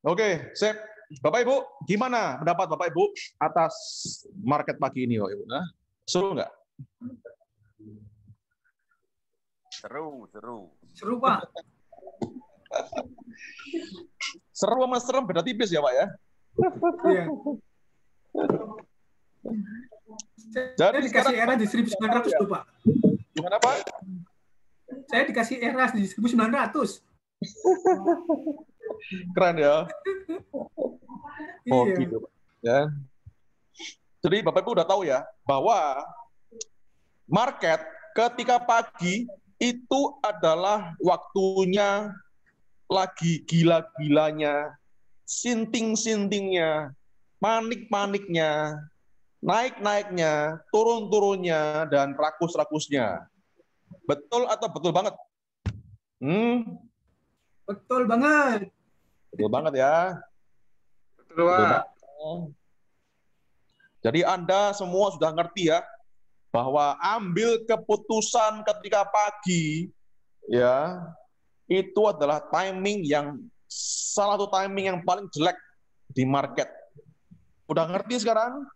Oke, sip. Bapak Ibu, gimana pendapat Bapak Ibu atas market pagi ini, Bapak Ibu? Nah, seru nggak? Seru. Seru, Pak. Seru sama serem beda tipis ya, Pak ya? Iya. Jadi Saya dikasih sekarang era di 1900 tuh, Pak. gimana, Pak? Saya dikasih era di 1900. Keren ya. Iya. Gitu, Pak. Ya. Jadi Bapak Ibu udah tahu ya bahwa market ketika pagi itu adalah waktunya lagi gila-gilanya, sinting-sintingnya, panik-paniknya, naik-naiknya, turun-turunnya, dan rakus-rakusnya. Betul atau betul banget? Betul banget. Betul banget ya. Betul, Pak. Jadi Anda semua sudah ngerti ya, bahwa ambil keputusan ketika pagi, ya, itu adalah timing yang, salah satu timing yang paling jelek di market. Udah ngerti sekarang?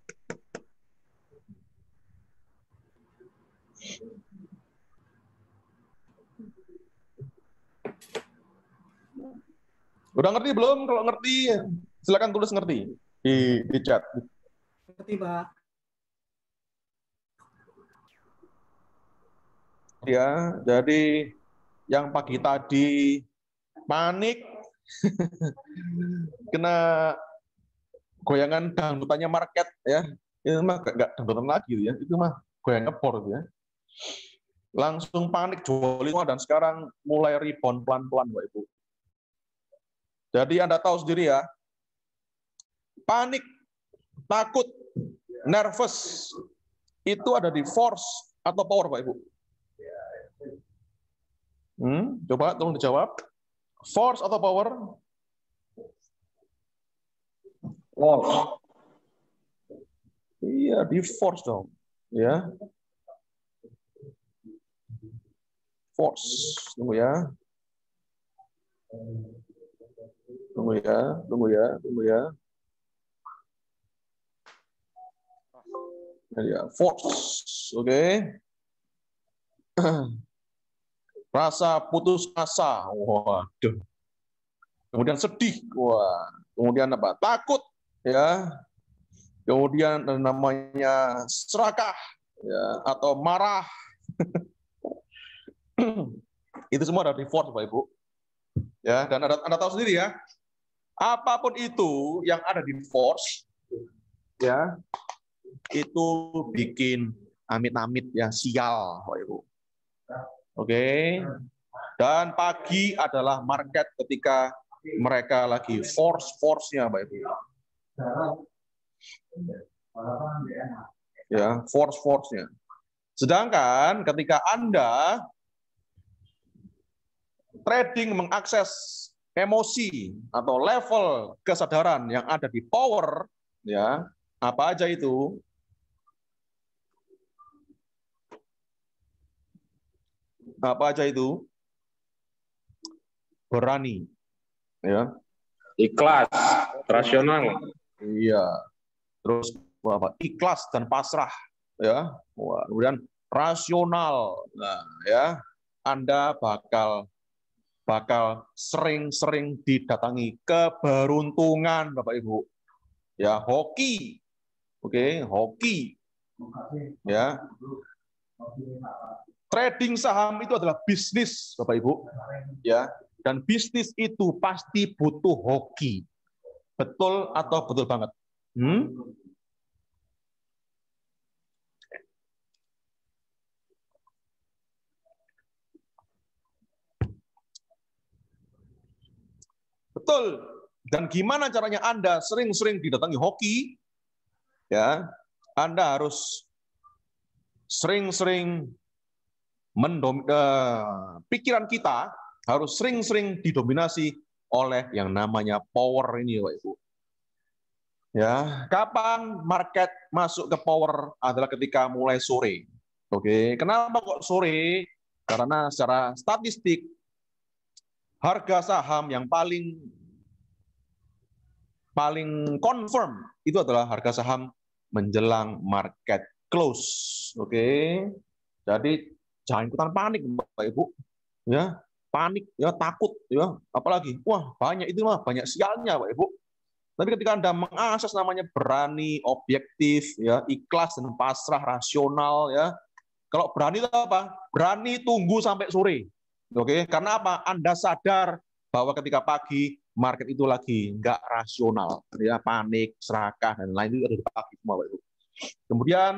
Udah ngerti belum? Kalau ngerti, silakan tulis ngerti di chat. Ngerti, Pak. Ya, jadi yang pagi tadi panik, kena goyangan dangdutannya market ya, itu mah nggak dangdutan lagi ya, itu mah goyang ngepor ya. Langsung panik jual semua dan sekarang mulai rebound pelan-pelan, Bapak Ibu. Jadi Anda tahu sendiri ya, panik, takut, nervous, itu ada di force atau power, Pak Ibu? Coba tolong dijawab. Force atau power? Force. Iya, di force dong. Ya. Force. Tunggu ya. Ya, force. Oke. Rasa putus asa. Waduh. Kemudian sedih. Wah. Kemudian apa? Takut. Ya. Kemudian namanya serakah, ya, atau marah. Itu semua ada di force, Bapak Ibu. Ya, dan Anda tahu sendiri ya, apapun itu yang ada di force, ya, itu bikin amit-amit ya, sial, Bapak Ibu. Oke. Dan pagi adalah market ketika mereka lagi force-nya, Bapak Ibu. Ya, force-nya. Sedangkan ketika Anda trading mengakses emosi atau level kesadaran yang ada di power, ya, apa aja itu? Apa aja itu? Berani, ya. Ikhlas, rasional. Iya. Terus apa? Ikhlas dan pasrah, ya. Wah, kemudian rasional. Nah, ya. Anda bakal sering-sering didatangi keberuntungan, Bapak Ibu. Ya, hoki. Oke, hoki. Ya. Trading saham itu adalah bisnis, Bapak Ibu. Ya. Dan bisnis itu pasti butuh hoki. Betul atau betul banget? Betul. Dan gimana caranya Anda sering-sering didatangi hoki? Ya, Anda harus sering-sering pikiran kita harus sering-sering didominasi oleh yang namanya power ini, Bapak Ibu. Ya, kapan market masuk ke power adalah ketika mulai sore. Oke, kenapa kok sore? Karena secara statistik harga saham yang paling paling confirm itu adalah harga saham menjelang market close. Oke. Jadi jangan ikutan panik Bapak Ibu. Ya, panik ya, takut ya, apalagi wah banyak itu mah banyak sialnya Bapak Ibu. Tapi ketika Anda mengakses namanya berani, objektif ya, ikhlas dan pasrah, rasional ya. Kalau berani itu apa? Berani tunggu sampai sore. Oke, karena apa? Anda sadar bahwa ketika pagi market itu lagi nggak rasional, ya panik, serakah dan lain itu ada di pagi semua, Bapak Ibu. Kemudian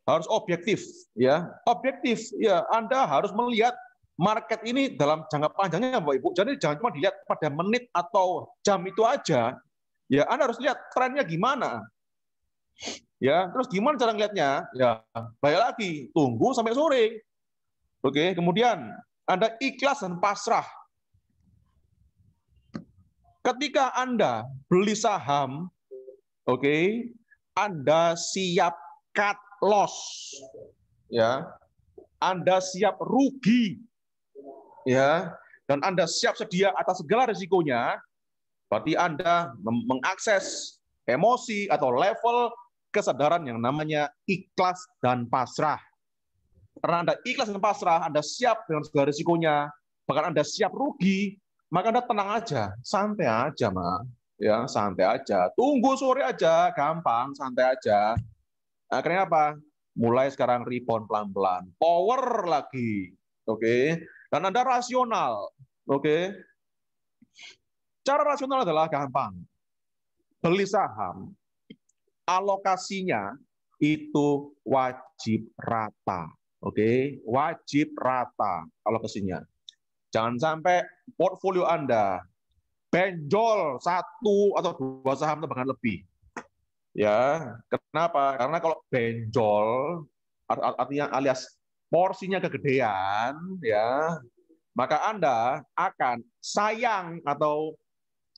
harus objektif, ya objektif, ya Anda harus melihat market ini dalam jangka panjangnya, Bapak Ibu. Jadi jangan cuma dilihat pada menit atau jam itu aja, ya Anda harus lihat trennya gimana. Ya, terus gimana cara ngelihatnya? Ya, balik lagi, tunggu sampai sore. Oke, kemudian Anda ikhlas dan pasrah. Ketika Anda beli saham, oke, Anda siap cut loss. Ya. Anda siap rugi. Ya, dan Anda siap sedia atas segala risikonya, berarti Anda mengakses emosi atau level kesadaran yang namanya ikhlas dan pasrah. Karena Anda ikhlas dan pasrah, Anda siap dengan segala risikonya, bahkan Anda siap rugi, maka Anda tenang aja, santai aja, Ma. Ya, santai aja. Tunggu sore aja, gampang, santai aja. Akhirnya apa? Mulai sekarang rebound pelan-pelan. Power lagi. Oke. Dan Anda rasional. Oke. Cara rasional adalah gampang. Beli saham, alokasinya itu wajib rata. Oke, wajib rata alokasinya. Jangan sampai portfolio Anda benjol satu atau dua saham atau bahkan lebih. Ya, kenapa? Karena kalau benjol artinya alias porsinya kegedean, ya, maka Anda akan sayang atau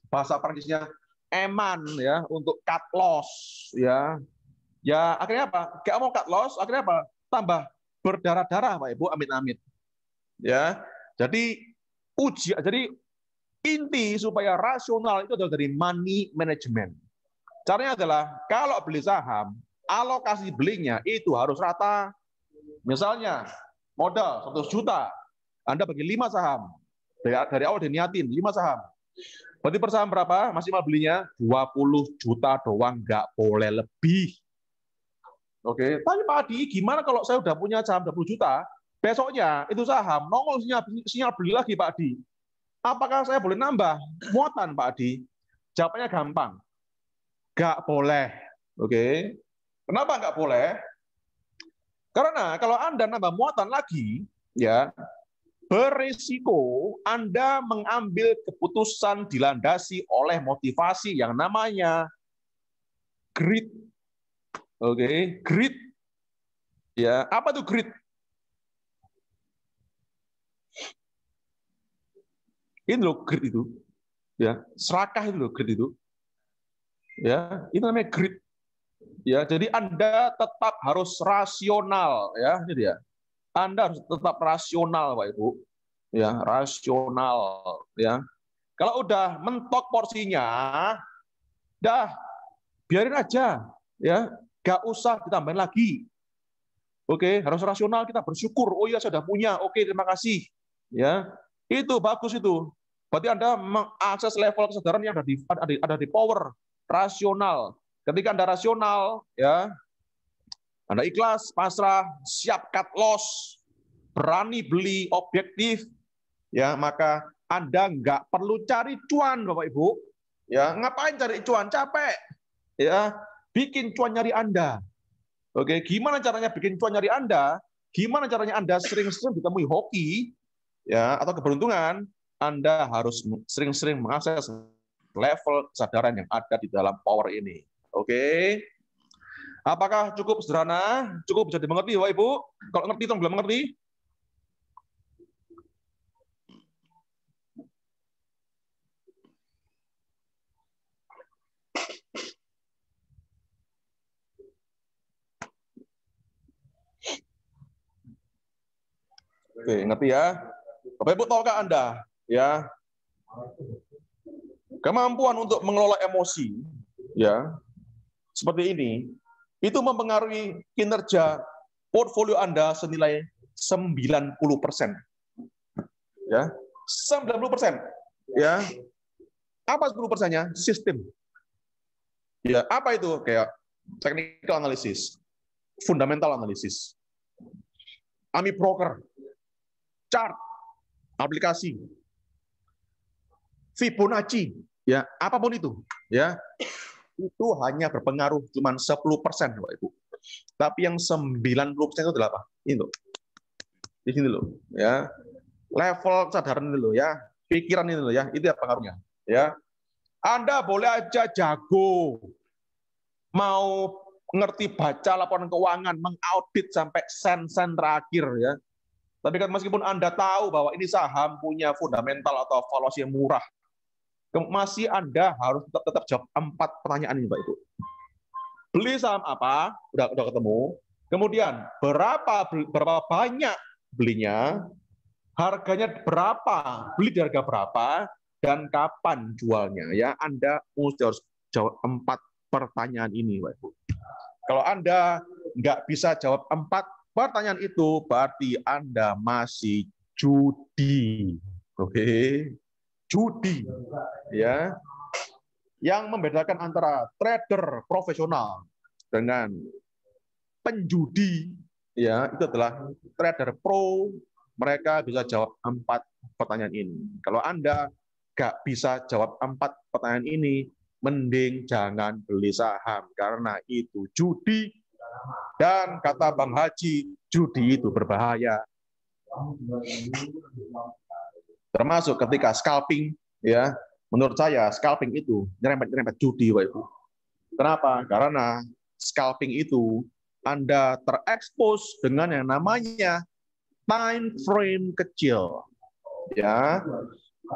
bahasa Prancisnya eman ya untuk cut loss ya. Ya akhirnya apa? Gak mau cut loss, akhirnya apa? Tambah berdarah-darah Pak Ibu, amit-amit. Ya. Jadi inti supaya rasional itu adalah dari money management. Caranya adalah kalau beli saham, alokasi belinya itu harus rata. Misalnya modal 100 juta, Anda bagi 5 saham. Dari awal diniatin 5 saham. Berarti per saham berapa? Maksimal belinya 20 juta doang, nggak boleh lebih. Oke, tapi Pak Adi, gimana kalau saya udah punya saham 20 juta, besoknya itu saham nongol sinyal beli lagi Pak Adi. Apakah saya boleh nambah muatan Pak Adi? Jawabannya gampang. Nggak boleh. Oke. Kenapa nggak boleh? Karena kalau Anda nambah muatan lagi, ya berisiko Anda mengambil keputusan dilandasi oleh motivasi yang namanya greed. Oke, greed. Ya, apa tuh greed? Ini loh greed itu. Ya, serakah itu loh greed itu. Ya, itu namanya greed. Ya, jadi Anda tetap harus rasional ya, ini dia. Anda harus tetap rasional, Pak Ibu. Ya, rasional ya. Kalau udah mentok porsinya, dah biarin aja ya, nggak usah ditambahin lagi. Oke, harus rasional, kita bersyukur. Oh iya, saya sudah punya. Oke, terima kasih. Ya, itu bagus itu. Berarti Anda mengakses level kesadaran yang ada di power rasional. Ketika Anda rasional, ya, Anda ikhlas, pasrah, siap cut loss, berani beli, objektif, ya, maka Anda nggak perlu cari cuan, Bapak Ibu. Ya, ngapain cari cuan? Capek. Ya, bikin cuan nyari Anda. Oke, gimana caranya bikin cuan nyari Anda? Gimana caranya Anda sering-sering ditemui hoki, ya, atau keberuntungan? Anda harus sering-sering mengakses level kesadaran yang ada di dalam power ini. Oke? Apakah cukup sederhana? Cukup bisa dimengerti, Bapak Ibu? Kalau ngerti, tolong belum mengerti? Oke, ngerti ya? Bapak Ibu tahukah Anda, ya, Kemampuan untuk mengelola emosi, ya, seperti ini, itu mempengaruhi kinerja portfolio Anda senilai 90%. Ya, 90%. Ya. Apa 10%-nya? Sistem. Ya, apa itu? Kayak technical analysis, fundamental analysis, AMI broker, chart, aplikasi, Fibonacci, ya, apapun itu, ya. Itu hanya berpengaruh cuma 10%, Bapak Ibu. Tapi yang 90% itu adalah apa? Ini loh. Di sini loh, ya. Level kesadaran ini loh, ya. Pikiran ini loh, ya. Itu ya pengaruhnya, ya. Anda boleh aja jago, mau ngerti baca laporan keuangan, mengaudit sampai sen-sen terakhir, ya. Tapi kan meskipun Anda tahu bahwa ini saham punya fundamental atau valuasi yang murah, masih Anda harus tetap jawab 4 pertanyaan ini, Pak Ibu. Beli saham apa? Udah ketemu. Kemudian berapa banyak belinya? Harganya berapa? Beli di harga berapa? Dan kapan jualnya? Ya, Anda harus jawab 4 pertanyaan ini, Pak Ibu. Kalau Anda nggak bisa jawab 4 pertanyaan itu, berarti Anda masih judi. Oke? Judi. Ya. Yang membedakan antara trader profesional dengan penjudi, ya, itu adalah trader pro. Mereka bisa jawab 4 pertanyaan ini. Kalau Anda nggak bisa jawab 4 pertanyaan ini, mending jangan beli saham, karena itu judi. Dan kata Bang Haji, judi itu berbahaya. Termasuk ketika scalping, ya. Menurut saya, scalping itu nyerempet judi, Pak Ibu. Kenapa? Karena scalping itu Anda terekspos dengan yang namanya time frame kecil. Ya,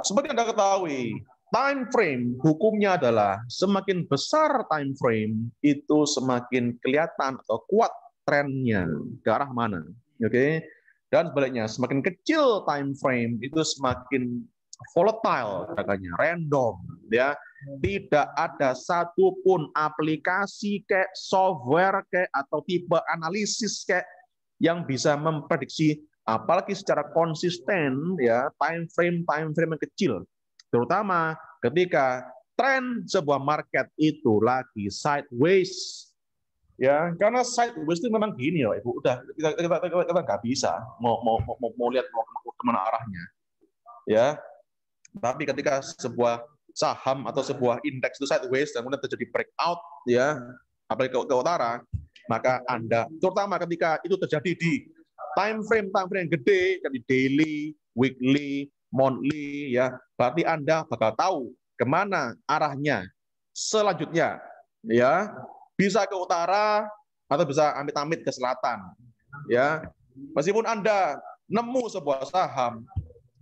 seperti Anda ketahui, time frame hukumnya adalah semakin besar time frame itu semakin kelihatan atau kuat trennya ke arah mana. Oke. Dan sebaliknya, semakin kecil time frame itu semakin volatile, katanya random, ya. Tidak ada satupun aplikasi kayak software kayak atau tipe analisis kayak yang bisa memprediksi, apalagi secara konsisten, ya, time frame yang kecil, terutama ketika tren sebuah market itu lagi sideways, ya. Karena sideways itu memang gini, ya, Ibu, udah kita nggak bisa mau lihat mau kemana arahnya, ya. Tapi ketika sebuah saham atau sebuah indeks itu sideways dan kemudian terjadi breakout, ya, apalagi ke utara, maka Anda, terutama ketika itu terjadi di time frame yang gede, jadi daily, weekly, monthly, ya, berarti Anda bakal tahu kemana arahnya selanjutnya, ya. Bisa ke utara atau bisa amit-amit ke selatan, ya. Meskipun Anda nemu sebuah saham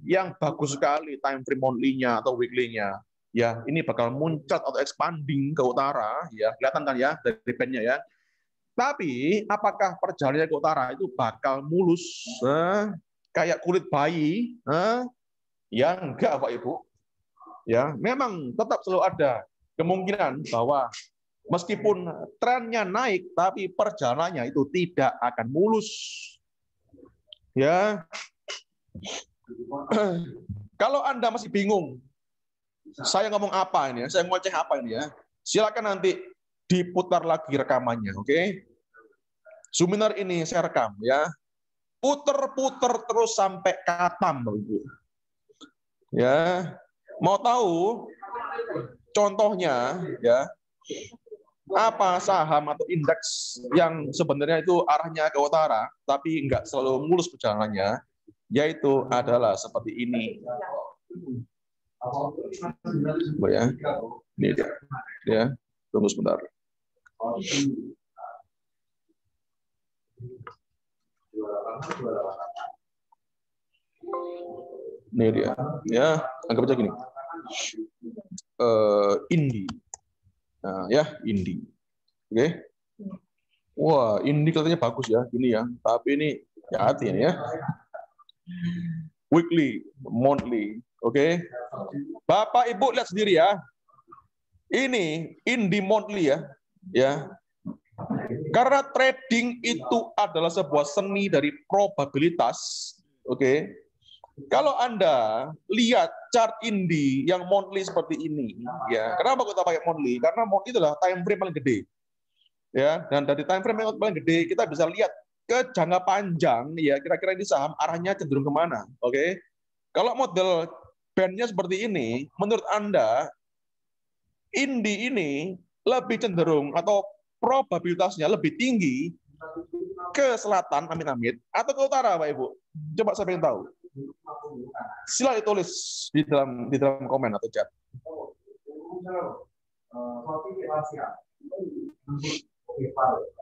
yang bagus sekali time frame monthly-nya atau weekly-nya, ya, ini bakal muncrat atau expanding ke utara, ya, kelihatan kan ya dari band-nya, ya. Tapi apakah perjalanannya ke utara itu bakal mulus kayak kulit bayi? Ya enggak, Pak Ibu. Ya, memang tetap selalu ada kemungkinan bahwa meskipun trennya naik, tapi perjalanannya itu tidak akan mulus. Ya. Kalau Anda masih bingung, saya ngomong apa ini, saya ngoceh apa ini, ya, silakan nanti diputar lagi rekamannya, oke? Seminar ini saya rekam, ya, puter-puter terus sampai katam, Ibu. Ya, mau tahu contohnya, ya, apa saham atau indeks yang sebenarnya itu arahnya ke utara, tapi nggak selalu mulus perjalanannya, yaitu adalah seperti ini. Ya, ini dia. Ya, tunggu sebentar. Ini dia. Ya, anggap aja gini. Indi. Nah, ya, Indi. Oke. Wah, Indi kelihatannya bagus ya, gini ya. Tapi ini hati-hati ya. Weekly, monthly, oke. Bapak Ibu lihat sendiri ya. Ini Indie monthly ya. Ya. Karena trading itu adalah sebuah seni dari probabilitas, oke. Kalau Anda lihat chart Indie yang monthly seperti ini, ya. Kenapa kita pakai monthly? Karena monthly itulah time frame paling gede. Ya, dan dari time frame yang paling gede kita bisa lihat ke jangka panjang, ya kira-kira ini saham arahnya cenderung kemana, oke? Kalau model bandnya seperti ini, menurut Anda Indie ini lebih cenderung atau probabilitasnya lebih tinggi ke selatan, amit-amit, atau ke utara, Pak Ibu? Coba saya ingin tahu. Sila ditulis di dalam komen atau chat.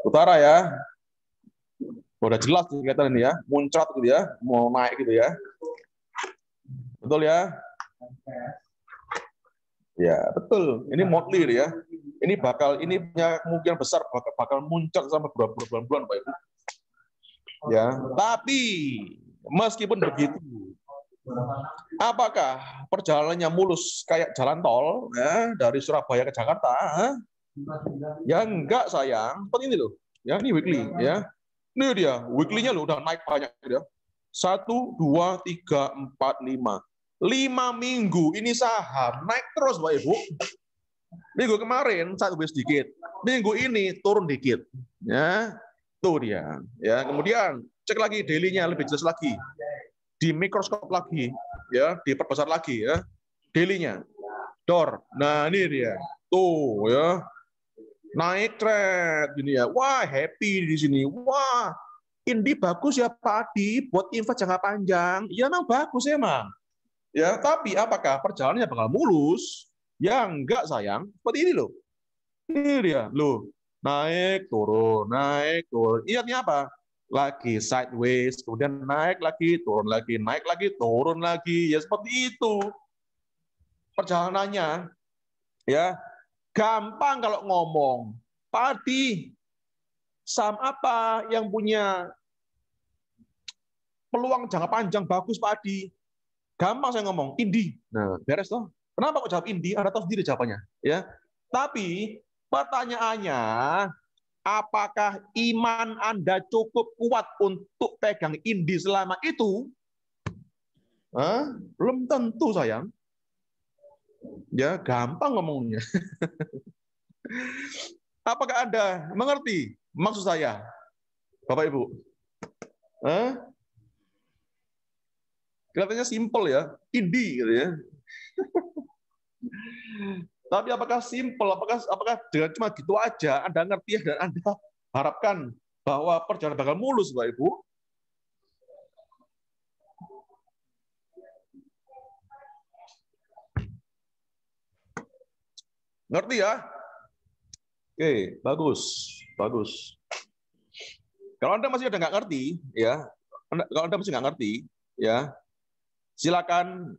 Utara ya. Udah jelas kelihatan ini ya, muncrat gitu ya, mau naik gitu ya. Betul ya? Ya, betul. Ini monthly ya. Ini punya kemungkinan besar bakal muncrat sampai berbulan-bulan, Pak Ibu. Ya, tapi meskipun begitu, apakah perjalanannya mulus kayak jalan tol ya, dari Surabaya ke Jakarta? Ya enggak sayang, seperti ini loh. Ya, ini weekly ya. Ini dia, weekly-nya loh udah naik banyak ya. 1, 2, 3, 4, 5. 5 minggu ini saham naik terus, Pak Ibu. Minggu kemarin satu sedikit, minggu ini turun dikit. Ya, tuh dia. Ya, kemudian cek lagi daily-nya lebih jelas lagi. Di mikroskop lagi, ya, diperbesar lagi ya. Daily-nya. Dor. Nah, ini dia. Tuh ya. Naik trend gini ya. Wah, happy di sini. Wah, ini bagus ya Pak Adi buat invest jangka panjang. Ya memang bagus emang. Ya, tapi apakah perjalanannya bakal mulus? Ya enggak sayang. Seperti ini loh. Ini dia, loh. Naik, turun, naik, turun. Ingatnya apa? Lagi sideways, kemudian naik lagi, turun lagi. Ya seperti itu. Perjalanannya ya gampang kalau ngomong. Pak Adi, saham apa yang punya peluang jangka panjang bagus Pak Adi? Gampang saya ngomong, Indie. Nah, beres toh. Kenapa kok jawab Indie? Anda tahu sendiri jawabannya, ya. Tapi pertanyaannya, apakah iman Anda cukup kuat untuk pegang Indie selama itu? Belum tentu sayang. Ya, gampang ngomongnya. Apakah Anda mengerti maksud saya, Bapak Ibu? Kelihatannya simpel ya, indie gitu ya. Tapi apakah simpel? Apakah dengan cuma gitu aja Anda ngerti dan Anda harapkan bahwa perjalanan bakal mulus, Bapak Ibu? Ngerti ya? Oke, bagus. Kalau Anda masih ada nggak ngerti, ya, kalau Anda masih nggak ngerti, ya, silakan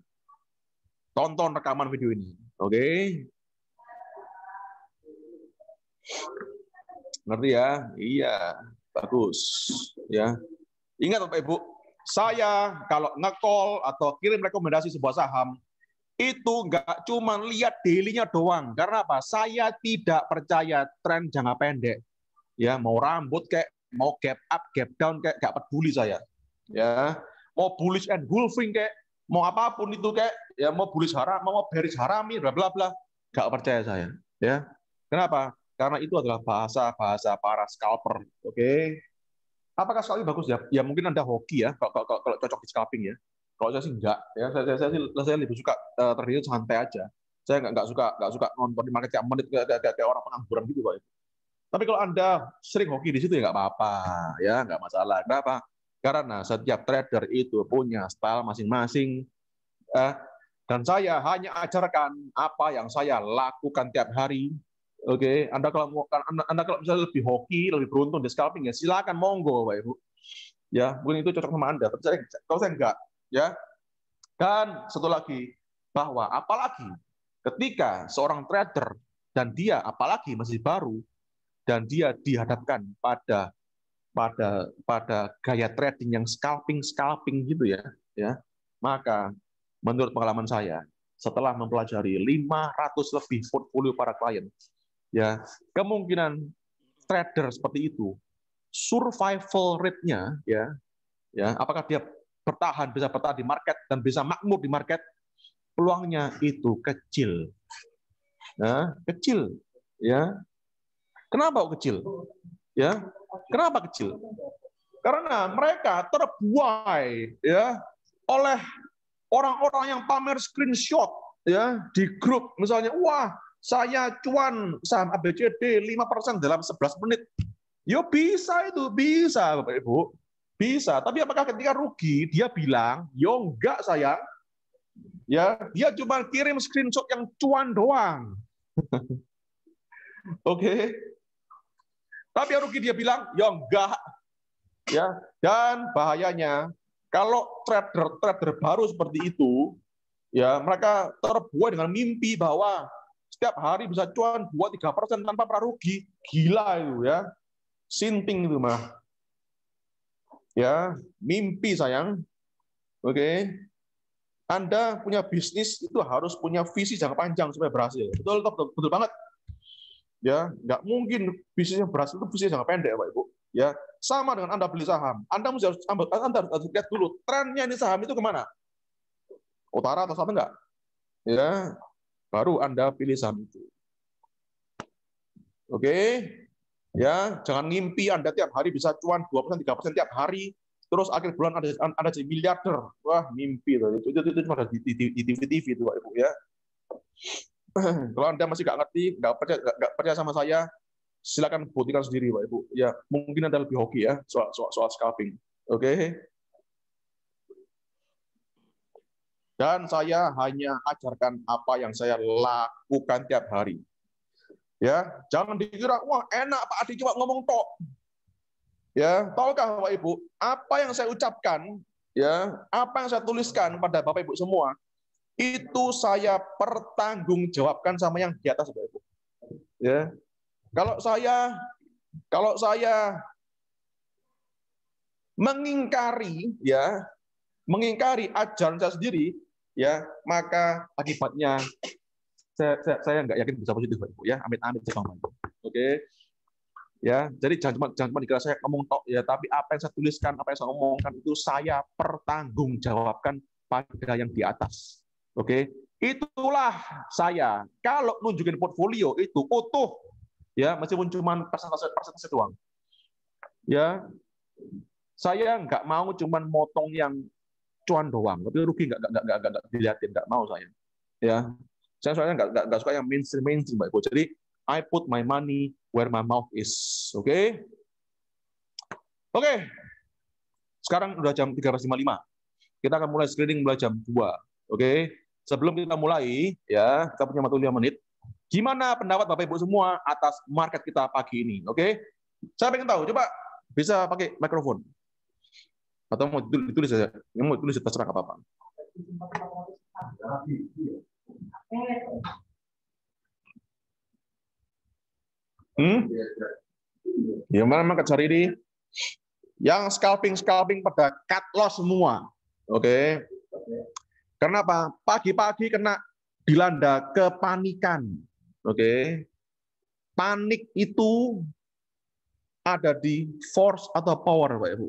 tonton rekaman video ini, oke? Ngerti ya? Iya, bagus, ya. Ingat Bapak Ibu, saya kalau nge-call atau kirim rekomendasi sebuah saham, itu nggak cuma lihat daily-nya doang. Karena apa? Saya tidak percaya tren jangka pendek. Ya, mau rambut kayak mau gap up, gap down kayak nggak peduli saya. Ya, mau bullish and wolfing kayak mau apapun itu kayak ya mau bullish haram, mau bearish harami, bla bla bla, nggak percaya saya. Ya, kenapa? Karena itu adalah bahasa para scalper. Oke. Apakah scalping bagus ya? Ya mungkin Anda hoki ya, kalau cocok di scalping ya. Kalau saya sih enggak, ya saya lebih suka trading santai aja. Saya nggak suka nonton di market tiap menit kayak orang pengangguran gitu Pak. Tapi kalau Anda sering hoki di situ ya nggak apa-apa, ya nggak masalah. Kenapa? Karena setiap trader itu punya style masing-masing. Dan saya hanya ajarkan apa yang saya lakukan tiap hari. Oke, Anda kalau misalnya lebih hoki, lebih beruntung di scalping ya silakan monggo, Pak Ibu. Ya, mungkin itu cocok sama Anda. Tapi kalau saya enggak, ya. Dan satu lagi, bahwa apalagi ketika seorang trader dan dia apalagi masih baru dan dia dihadapkan pada gaya trading yang scalping gitu ya, maka menurut pengalaman saya setelah mempelajari 500 lebih portfolio para klien, ya, kemungkinan trader seperti itu, survival rate-nya, ya, apakah dia bisa bertahan di market dan bisa makmur di market, peluangnya itu kecil. Nah, kecil, ya. Kenapa kecil? Ya, kenapa kecil? Karena mereka terbuai, ya, oleh orang-orang yang pamer screenshot, ya, di grup, misalnya, wah, saya cuan saham ABCD 5% dalam 11 menit. Yo bisa itu, bisa Bapak Ibu. Bisa, tapi apakah ketika rugi dia bilang, yo enggak sayang. Ya, dia cuma kirim screenshot yang cuan doang. Oke. Tapi yang rugi dia bilang, yo enggak. Ya, dan bahayanya kalau trader baru seperti itu, ya, mereka terbuai dengan mimpi bahwa setiap hari bisa cuan 2-3% tanpa pernah rugi. Gila itu, ya. Sinting itu mah. Ya, mimpi sayang. Oke. Anda punya bisnis itu harus punya visi jangka panjang supaya berhasil. Betul, betul, betul banget. Ya, nggak mungkin bisnisnya berhasil itu bisnis jangka pendek, Pak Ibu. Ya, sama dengan Anda beli saham. Anda harus lihat dulu trennya ini saham itu kemana. Utara atau selatan enggak? Ya, baru Anda pilih saham itu. Oke. Ya, jangan ngimpi Anda tiap hari bisa cuan 2%, 3% tiap hari. Terus akhir bulan Anda jadi miliarder. Wah, mimpi loh. Itu cuma di TV itu, Pak Ibu, ya. Kalau Anda masih nggak ngerti, nggak percaya sama saya, silakan buktikan sendiri, Pak Ibu. Ya, mungkin Anda lebih hoki ya soal scalping. Oke. Dan saya hanya ajarkan apa yang saya lakukan tiap hari. Ya, jangan dikira wah enak Pak Adi cuma ngomong tok. Ya, tahukah Bapak Ibu, apa yang saya ucapkan, ya, apa yang saya tuliskan pada Bapak Ibu semua, itu saya pertanggungjawabkan sama yang di atas, Bapak Ibu. Ya. Kalau saya mengingkari ajaran saya sendiri, ya, maka akibatnya saya nggak yakin bisa positif, Bapak Ibu, ya. Amit-amit Bapak Ibu. Oke. Ya, jadi jangan cuma dikira saya ngomong tok, ya, tapi apa yang saya tuliskan, apa yang saya omongkan itu saya pertanggungjawabkan pada yang di atas. Oke. Itulah saya. Kalau nunjukin portfolio itu utuh, ya, meskipun cuma persentase doang. Ya, saya nggak mau cuma motong yang cuan doang, tapi rugi nggak dilihatin, nggak mau saya. Ya, saya soalnya nggak suka yang mainstream, Mbak Ibu. Jadi I put my money where my mouth is. Oke? Oke. Sekarang udah jam 13.55. Kita akan mulai screening mulai jam 2. Oke? Sebelum kita mulai, ya, kita punya waktu 5 menit. Gimana pendapat Bapak Ibu semua atas market kita pagi ini? Oke? Saya pengen tahu, coba bisa pakai mikrofon. Atau mau ditulis saja. Yang mau ditulis terserah apa-apa. Yang mana market hari ini? Yang scalping pada cut loss semua. Oke. Kenapa? Pagi-pagi kena dilanda kepanikan. Oke. Panik itu ada di force atau power, Pak Ibu.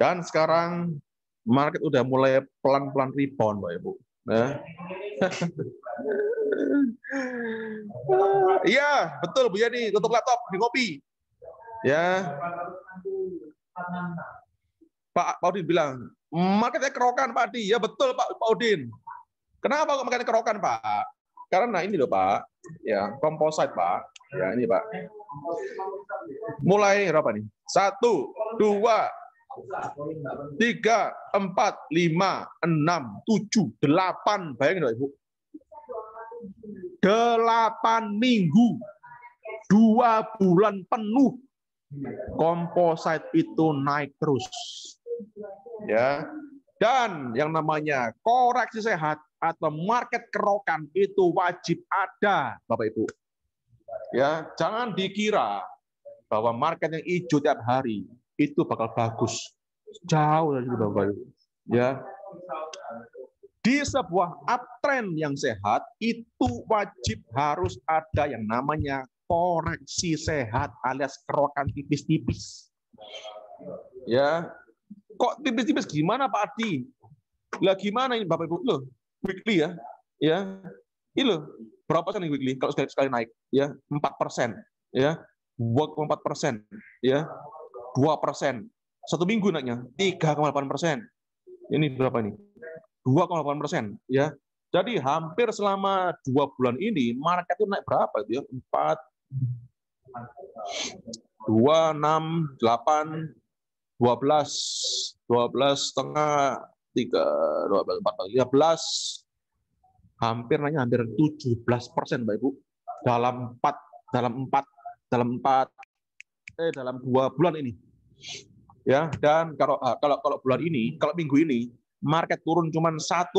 Dan sekarang market udah mulai pelan-pelan rebound, Pak Ibu. Iya, betul Bu Yani, tutup laptop, di ngopi. Ya. Pak Udin bilang, marketnya kerokan Pak Adi. Ya betul Pak Udin. Kenapa kok marketnya kerokan Pak? Karena ini loh Pak, ya composite Pak. Ya ini Pak. Mulai berapa nih? 1, 2, 3, 4, 5, 6, 7, 8. Bayangin loh Ibu. 8 minggu, 2 bulan penuh, composite itu naik terus. Ya. Dan yang namanya koreksi sehat atau market kerokan itu wajib ada, Bapak Ibu. Ya, jangan dikira bahwa market yang hijau tiap hari itu bakal bagus. Jauh dari itu, Bapak Ibu. Ya. Di sebuah uptrend yang sehat itu wajib harus ada yang namanya koreksi sehat alias kerokan tipis-tipis. Ya. Kok tipis-tipis gimana Pak Adi? Lah gimana ini Bapak Ibu? Loh, weekly ya. Ya. Ini loh, berapa persen weekly kalau sekali naik? Ya, 4%. Ya. 2,4%. Ya. 2%. Satu minggu naiknya 3,8%. Ini berapa ini? 2,8%. Ya. Jadi hampir selama 2 bulan ini market itu naik berapa itu ya? 4, 2, 6, 8, 12, 12 setengah, 3, 12, 14, 15, hampir 17%, Mbak Ibu. Dalam 2 bulan ini. Ya, dan kalau bulan ini, kalau minggu ini market turun cuma 1,9%.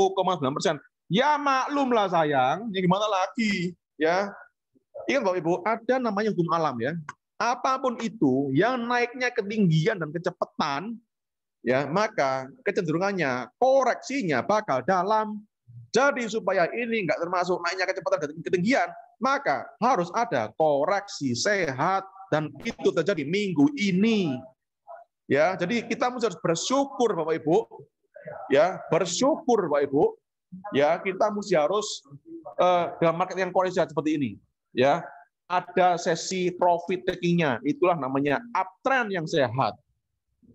Ya maklumlah sayang, ya gimana lagi, ya. Ingat Bapak Ibu, ada namanya hukum alam ya. Apapun itu yang naiknya ketinggian dan kecepatan, ya maka kecenderungannya koreksinya bakal dalam. Jadi supaya ini nggak termasuk naiknya kecepatan dan ketinggian, maka harus ada koreksi sehat dan itu terjadi minggu ini. Ya, jadi kita harus bersyukur Bapak Ibu. Ya, bersyukur Bapak Ibu. Ya, kita harus dalam market yang koreksi seperti ini. Ya, ada sesi profit taking-nya. Itulah namanya uptrend yang sehat.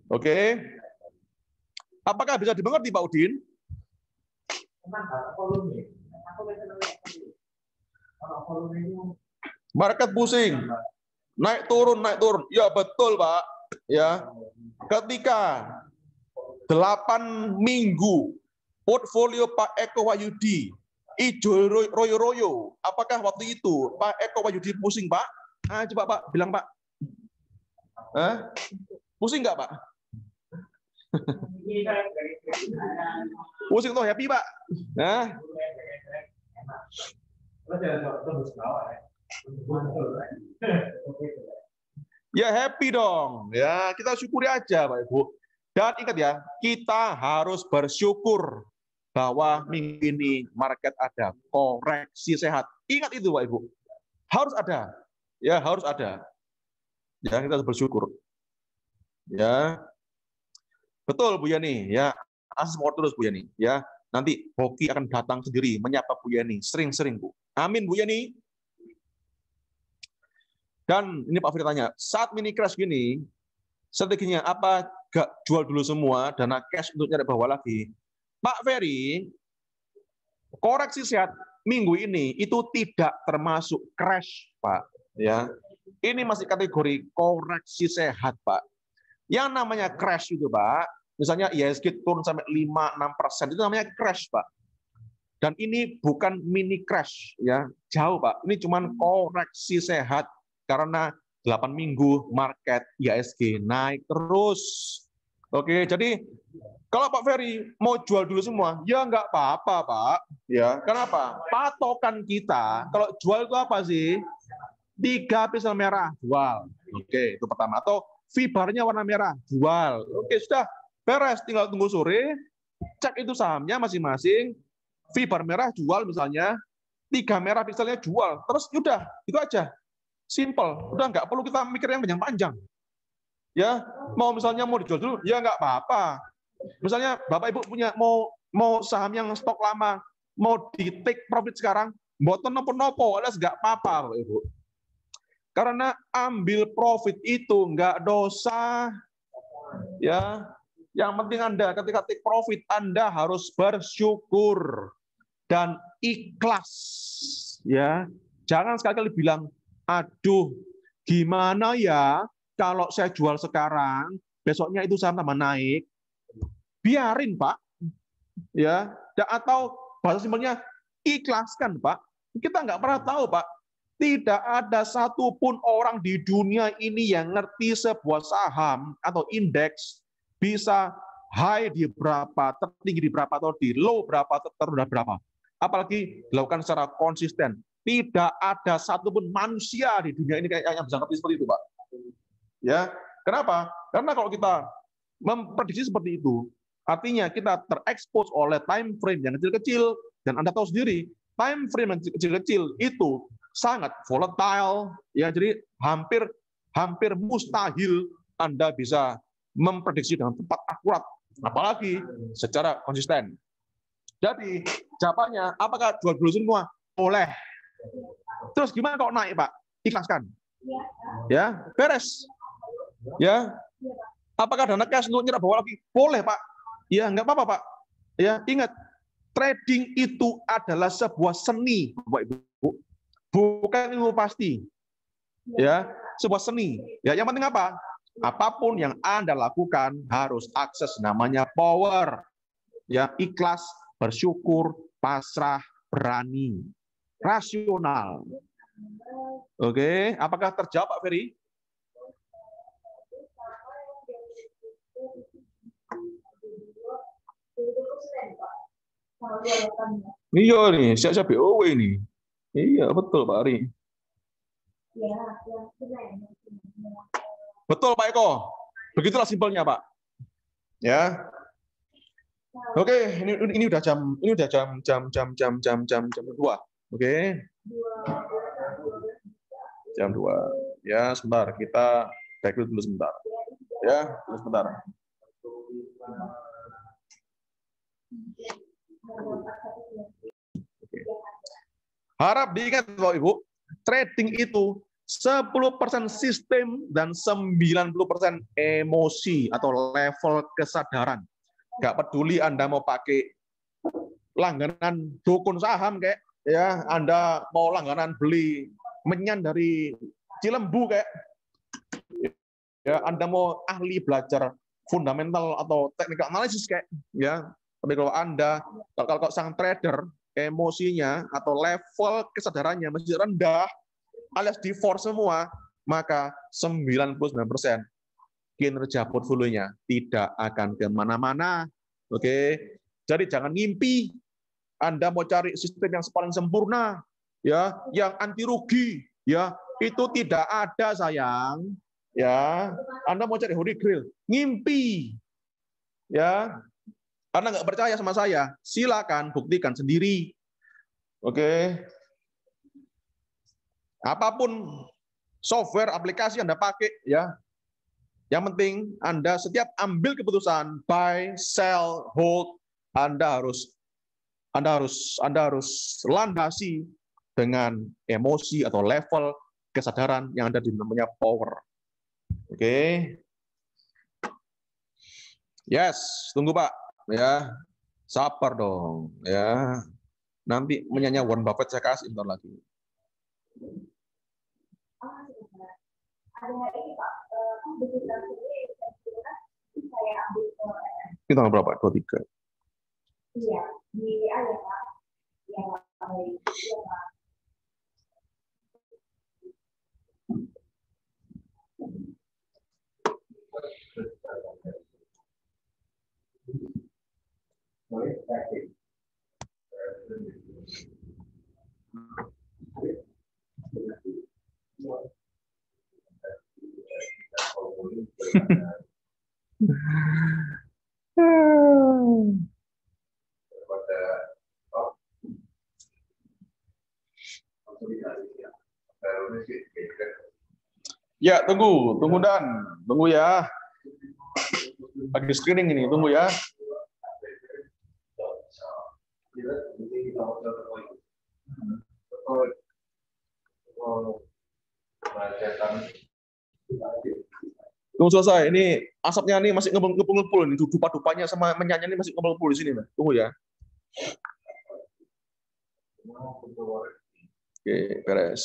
Oke. Apakah bisa dimengerti Pak Udin? Market pusing. Naik turun, naik turun. Ya betul, Pak. Ya. Ketika 8 minggu portfolio Pak Eko Wahyudi ijo royo-royo, apakah waktu itu Pak Eko Wahyudi pusing, Pak? Coba Pak, bilang Pak. Pusing nggak, Pak? Pusing tuh happy, Pak? Ya happy dong. Ya, kita syukuri aja, Pak Ibu. Dan ingat ya, kita harus bersyukur bahwa minggu ini market ada koreksi sehat. Ingat itu, Pak Ibu. Harus ada. Ya, harus ada. Ya, kita harus bersyukur. Ya. Betul, Bu Yani. Ya, support terus, Bu Yani. Ya, nanti Hoki akan datang sendiri menyapa Bu Yani. Sering-sering, Bu. Amin, Bu Yani. Dan ini Pak Fir tanya, saat mini crash gini, strateginya apa? Gak jual dulu semua, dana cash untuk nyari bawah lagi. Pak Ferry, koreksi sehat minggu ini itu tidak termasuk crash, Pak. Ya, ini masih kategori koreksi sehat, Pak. Yang namanya crash itu, Pak, misalnya IHSG turun sampai 5-6%, itu namanya crash, Pak. Dan ini bukan mini crash, ya, jauh, Pak. Ini cuma koreksi sehat karena 8 minggu market IHSG naik terus. Oke, jadi kalau Pak Ferry mau jual dulu semua, ya nggak apa-apa, Pak. Ya, kenapa? Patokan kita kalau jual itu apa sih? 3 pixel merah, jual. Oke, itu pertama. Atau VBAR-nya warna merah, jual. Oke, sudah beres. Tinggal tunggu sore, cek itu sahamnya masing-masing. VBAR merah jual misalnya, 3 merah pixelnya jual. Terus udah, itu aja. Simple. Udah nggak perlu kita mikir yang panjang-panjang. Ya, misalnya mau dijual dulu, ya nggak apa-apa. Misalnya Bapak Ibu punya mau saham yang stok lama, mau di take profit sekarang, mboten nopo-nopo, alias nggak apa-apa, Bapak Ibu. Karena ambil profit itu nggak dosa. Ya, yang penting Anda ketika take profit Anda harus bersyukur dan ikhlas. Ya, jangan sekali-kali bilang, aduh, gimana ya kalau saya jual sekarang, besoknya itu saham tambah naik. Biarin, Pak. Ya, atau bahasa simpelnya ikhlaskan, Pak. Kita nggak pernah tahu, Pak. Tidak ada satupun orang di dunia ini yang ngerti sebuah saham atau indeks bisa high di berapa, tertinggi di berapa, atau di low berapa, terendah berapa. Apalagi dilakukan secara konsisten. Tidak ada satupun manusia di dunia ini yang bisa ngerti seperti itu, Pak. Ya, kenapa? Karena kalau kita memprediksi seperti itu, Artinya kita terekspos oleh time frame yang kecil-kecil, dan Anda tahu sendiri, time frame yang kecil-kecil itu sangat volatile, ya. Jadi hampir mustahil Anda bisa memprediksi dengan tepat akurat, apalagi secara konsisten. Jadi jawabannya, apakah jual dulu semua? Boleh. Terus gimana kalau naik, Pak? Ikhlaskan. Ya, beres. Ya. Apakah dana cash untuk nyerap bawah lagi? Boleh, Pak. Ya, nggak apa-apa, Pak. Ya, ingat, trading itu adalah sebuah seni, Bapak Ibu. Bukan ilmu pasti. Ya, sebuah seni. Ya, yang penting apa? Apapun yang Anda lakukan harus akses namanya power. Ya, ikhlas, bersyukur, pasrah, berani, rasional. Oke, apakah terjawab, Pak Ferry? Iya nih, siap-siap BOW ini. Iya, betul Pak Ari. Betul Pak Eko. Begitulah simpelnya, Pak. Ya. Oke, ini udah jam 2. Oke. Jam 2. Ya, sebentar. Kita break dulu sebentar. Ya, sebentar. Harap diingat Bapak Ibu, trading itu 10% sistem dan 90% emosi atau level kesadaran. Nggak peduli Anda mau pakai langganan dukun saham kayak, ya, Anda mau langganan beli menyan dari Cilembu kayak, ya, Anda mau ahli belajar fundamental atau technical analysis kayak, ya. Tapi kalau Anda, kalau sang trader emosinya atau level kesadarannya masih rendah, alias di force semua, maka 99% kinerja portfolionya tidak akan kemana-mana. Oke, jadi jangan ngimpi Anda mau cari sistem yang paling sempurna, ya, yang anti rugi, ya, itu tidak ada sayang, ya. Anda mau cari holy grail, ngimpi, ya. Anda nggak percaya sama saya, silakan buktikan sendiri. Oke. Apapun software, aplikasi Anda pakai, ya. Yang penting Anda setiap ambil keputusan buy, sell, hold, Anda harus landasi dengan emosi atau level kesadaran yang ada di namanya power. Oke. Yes, tunggu Pak. Ya, sabar dong. Ya, nanti menyanyi Warren Buffett saya kasih bentar lagi. Kita tanggal berapa? 23. Iya, di ya Pak. Iya, Pak. Ya, tunggu ya. Lagi screening ini, tunggu ya. Tunggu selesai. Ini asapnya ini masih ngepul-ngepul ini, dupa-dupanya sama menyanyi ini masih ngepul-ngepul di sini, Mas. Tunggu ya. Oke, beres.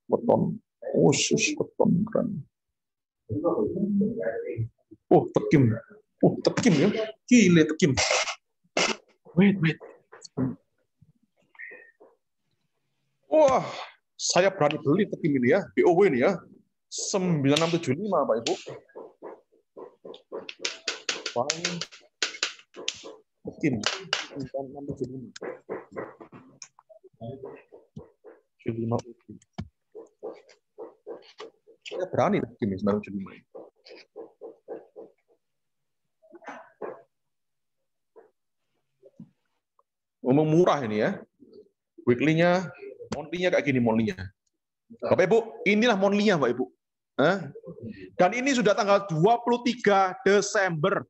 Beton, khusus beton keren. Oh, tekim ya, gile tekim. Wait. Wah, saya berani beli tekim ini ya, BOW ini ya, 9675 Pak Ibu. paling tekim 675. 75 OP. Saya berani tekim 975. Ngomong murah ini ya. Weekly-nya, monthly-nya kayak gini monthly-nya. Bapak Ibu, inilah monthly-nya Bapak Ibu. Dan ini sudah tanggal 23 Desember.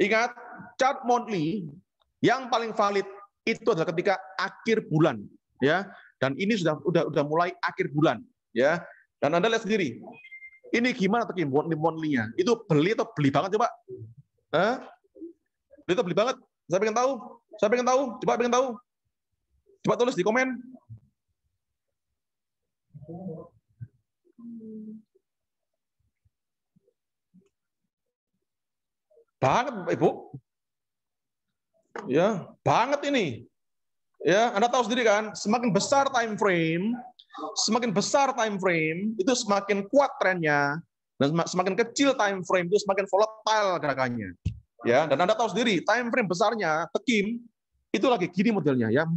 Ingat, chart monthly yang paling valid itu adalah ketika akhir bulan, ya. Dan ini sudah mulai akhir bulan, ya. Dan Anda lihat sendiri. Ini gimana tuh monthly-nya? Itu beli atau beli banget coba? Beli atau beli banget? Saya pengen tahu. Saya pengen tahu. Coba pengen tahu. Coba tulis di komen. Banget Bapak Ibu. Ya, banget ini. Ya, Anda tahu sendiri kan, semakin besar time frame, itu semakin kuat trennya, dan semakin kecil time frame itu semakin volatile gerakannya. Ya, dan Anda tahu sendiri, time frame besarnya tekim itu lagi gini modelnya ya,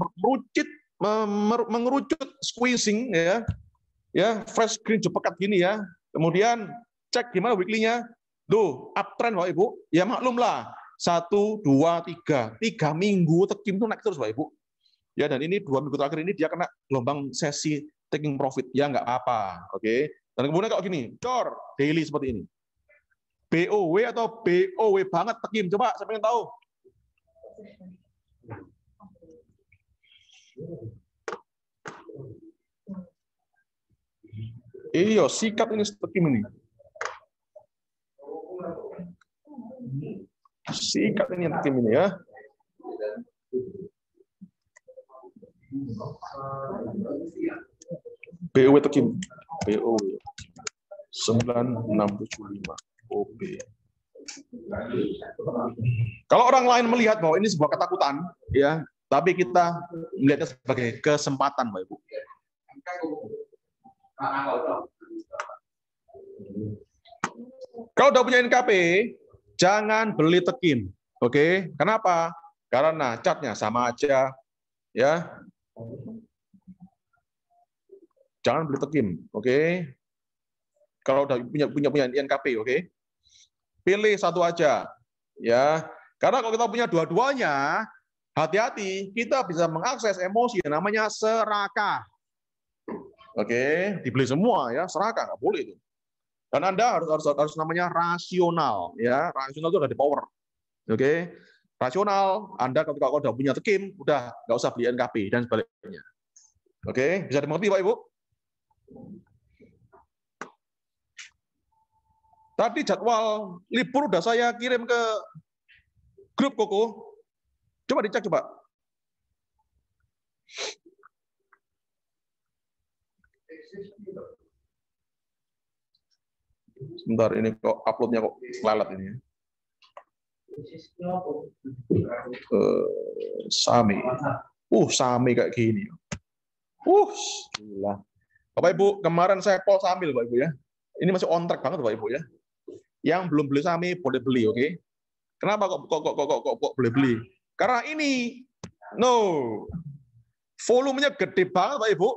mengerucut squeezing ya, fresh green jepekat gini ya. Kemudian cek gimana weekly-nya. Duh, uptrend Bapak Ibu. Ya maklum lah. 1, 2, 3 minggu tekim itu naik terus Bapak Ibu. Ya, dan ini 2 minggu terakhir ini dia kena gelombang sesi taking profit. Ya nggak apa-apa. Oke. Dan kemudian kalau gini, dor daily seperti ini. BOW atau BOW banget tekim. Coba saya pengen tahu. Iya, sikat ini tekim ini. Sikat ini tekim ini ya. BOW tekim. BOW 965 OB. Kalau orang lain melihat bahwa ini sebuah ketakutan, ya, tapi kita melihatnya sebagai kesempatan, Bapak Ibu. Kalau udah punya NKP, jangan beli tekim. Oke? Kenapa? Karena chartnya sama aja, ya. Jangan beli tekim, oke? Kalau udah punya NKP, oke? Pilih satu aja, ya. Karena kalau kita punya dua-duanya, hati-hati, kita bisa mengakses emosi yang namanya serakah. Oke, dibeli semua ya, serakah nggak boleh itu. Dan Anda harus namanya rasional, ya. Rasional itu ada di power, oke? Rasional, Anda kalau udah punya tekim, udah nggak usah beli NKP dan sebaliknya. Oke, bisa dimengerti Pak Ibu? Tadi jadwal libur udah saya kirim ke grup Koko. Coba dicek coba. Sebentar, ini kok uploadnya kok lalat ini. Sami. Sami kayak gini. Gila. Bapak Ibu, kemarin saya poll sambil Bapak Ibu ya. Ini masih on track banget Bapak Ibu ya. Yang belum beli Sami boleh beli, oke? Kenapa kok boleh beli? Karena ini volumenya gede banget Bapak Ibu.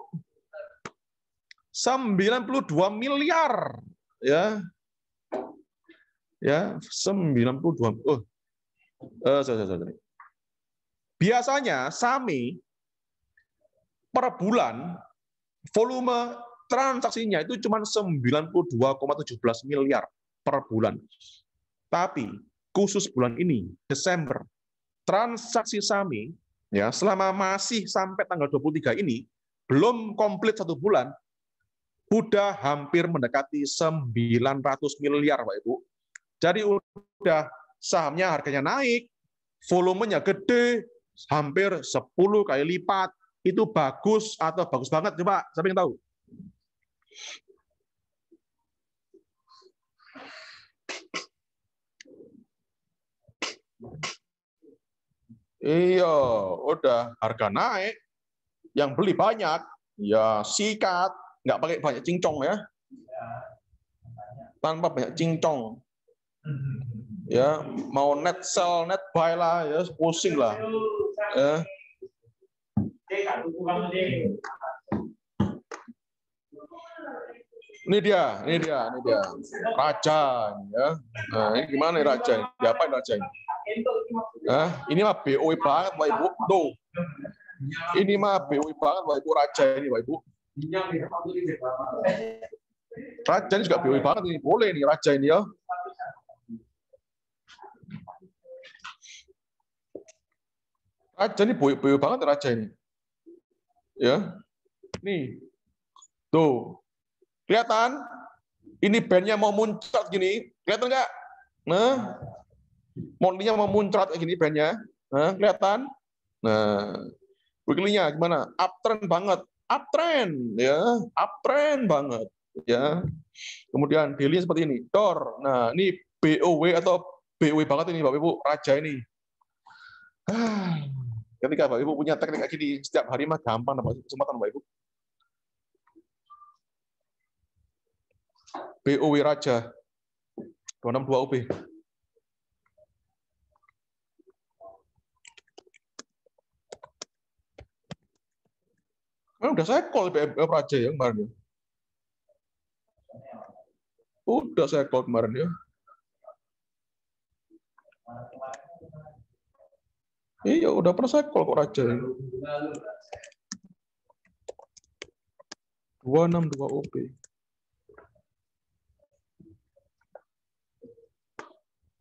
92 miliar ya. Ya, 92. Biasanya Sami per bulan volume transaksinya itu cuma 92,17 miliar per bulan. Tapi khusus bulan ini, Desember, transaksi Sami ya selama masih sampai tanggal 23 ini belum komplit 1 bulan, udah hampir mendekati 900 miliar, Pak Ibu. Jadi udah sahamnya harganya naik, volumenya gede, hampir 10 kali lipat. Itu bagus atau bagus banget? Coba, siapa yang tahu? Iya, udah harga naik, yang beli banyak, ya sikat, nggak pakai banyak cincong ya, tanpa banyak cincong. Ya, mau net sell, net buy lah, ya pusing lah. Ya. Ini dia. Raja, ya. Nah, ini gimana nih raja? Diapain raja ini? Ini mah BOI banget, Pak Ibu. Tuh. Ini mah BOI banget, Pak Ibu, raja ini, Pak Ibu. Raja ini juga BOI banget ini. Boleh nih raja ini ya. Raja ini BOI banget raja ini. Ya. Nih. Tuh. Kelihatan? Ini bandnya mau muncrat gini. Kelihatan nggak? Nah. Monthly-nya mau muncrat kayak gini bandnya. Nah, kelihatan? Nah. Weekly-nya gimana? Uptrend banget. Uptrend. Ya. Uptrend banget. Ya. Kemudian daily seperti ini. Dor. Nah, ini BOW atau BOW banget ini Bapak Ibu. Raja ini. Ketika Bapak Ibu punya teknik kayak gini, setiap hari mah gampang dapat kesempatan Bapak Ibu. BOW Raja 262 UB. Udah saya call BOW Raja ya kemarin. Udah saya call kemarin ya. Iya, udah pernah saya call kok Raja. 262 UB.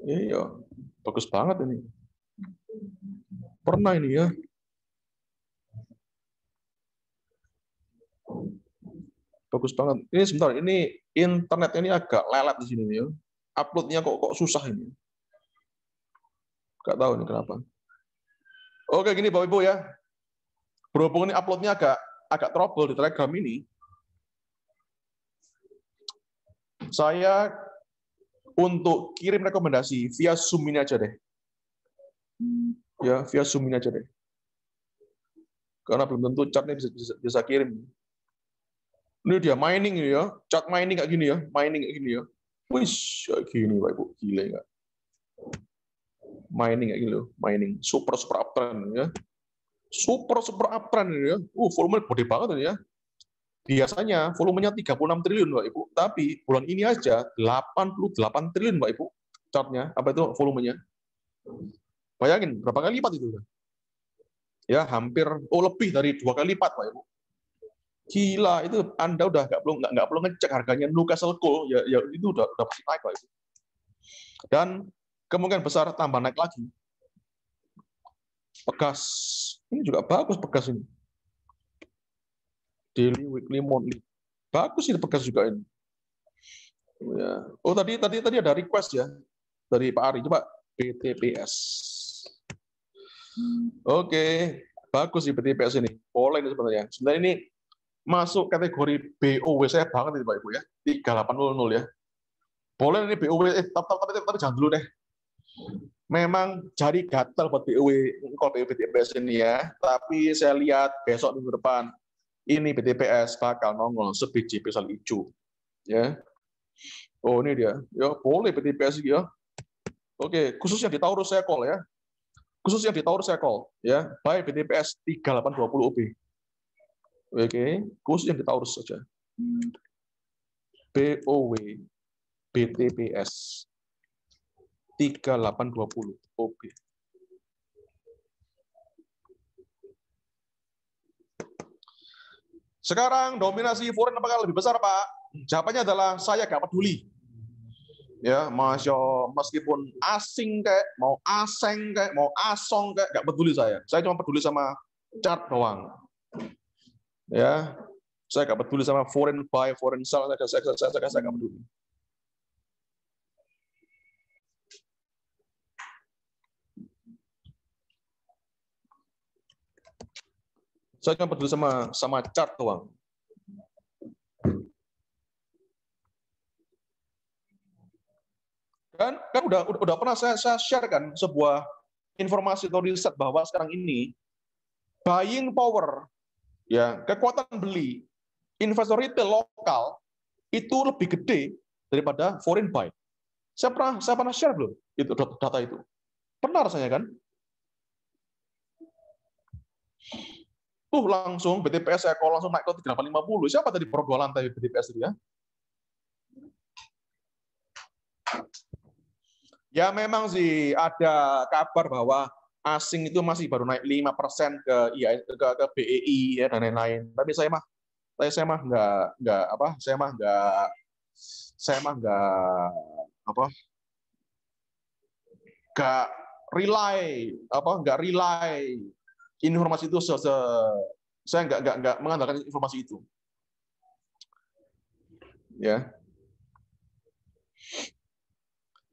Iya, bagus banget ini. Pernah ini ya. Bagus banget. Ini sebentar, ini internet ini agak lelet di sini ya. Uploadnya kok susah ini. Gak tahu ini kenapa. Oke, gini Bapak Ibu ya. Berhubung ini uploadnya agak trouble di Telegram ini, saya untuk kirim rekomendasi via Zoom ini aja deh. Ya, via Zoom ini aja deh. Karena belum tentu chatnya bisa kirim. Ini dia mining ini ya, chat mining kayak gini ya, mining kayak gini ya. Wih, kayak gini Pak Ibu, gila enggak? Mining kayak gini loh, mining super uptrend ya. Super uptrend ini ya. Volume gede banget ini ya. Biasanya volumenya 36 triliun Pak Ibu, tapi bulan ini aja 88 triliun Pak Ibu. Chartnya, apa itu volumenya? Bayangin berapa kali lipat itu? Ya, hampir lebih dari 2 kali lipat Pak Ibu. Gila, itu Anda udah nggak perlu ngecek harganya Newcastle Coal, ya itu udah pasti naik Pak Ibu. Dan kemungkinan besar tambah naik lagi. Pegas, ini juga bagus Pegas ini. Daily, weekly, monthly. Bagus ini Pegas juga ini. Ya. Oh tadi ada request ya dari Pak Ari. Coba BTPS. Oke, bagus sih BTPS ini. Boleh ini sebenarnya. Sebenarnya ini masuk kategori BOW saya banget ini Pak Ibu ya. 3800 ya. Boleh ini BOW, tapi jangan dulu deh. Memang jari gatal buat BOW BTPS ini ya. Tapi saya lihat besok minggu depan ini BTPS bakal nongol sebiji pisau hijau. Ya. Oh ini dia. Ya boleh BTPS ya. Oke, khusus yang di Taurus saya call ya. Khusus yang di Taurus saya call ya. Buy BTPS 3820 UB. Oke, khusus yang di Taurus saja. BOW BTPS 3820 OB. Sekarang dominasi foreign apakah lebih besar, Pak? Jawabannya adalah saya gak peduli. Ya, meskipun asing kayak, mau aseng kayak, mau asong kayak, gak peduli saya. Saya cuma peduli sama chart doang. Ya, saya gak peduli sama foreign buy, foreign sell, saya gak peduli. Saya cuma peduli sama chart doang. Kan udah pernah saya share kan sebuah informasi atau riset bahwa sekarang ini buying power, ya kekuatan beli investor retail lokal itu lebih gede daripada foreign buy. Saya pernah share belum itu data itu. Pernah rasanya kan? Langsung BTPS saya call langsung naik ke 350. Siapa tadi pro 2 lantai BTPS itu ya? Ya memang sih ada kabar bahwa asing itu masih baru naik 5% ke BEI ya dan lain-lain. Tapi saya mah nggak rely informasi itu saya nggak mengandalkan informasi itu. Ya.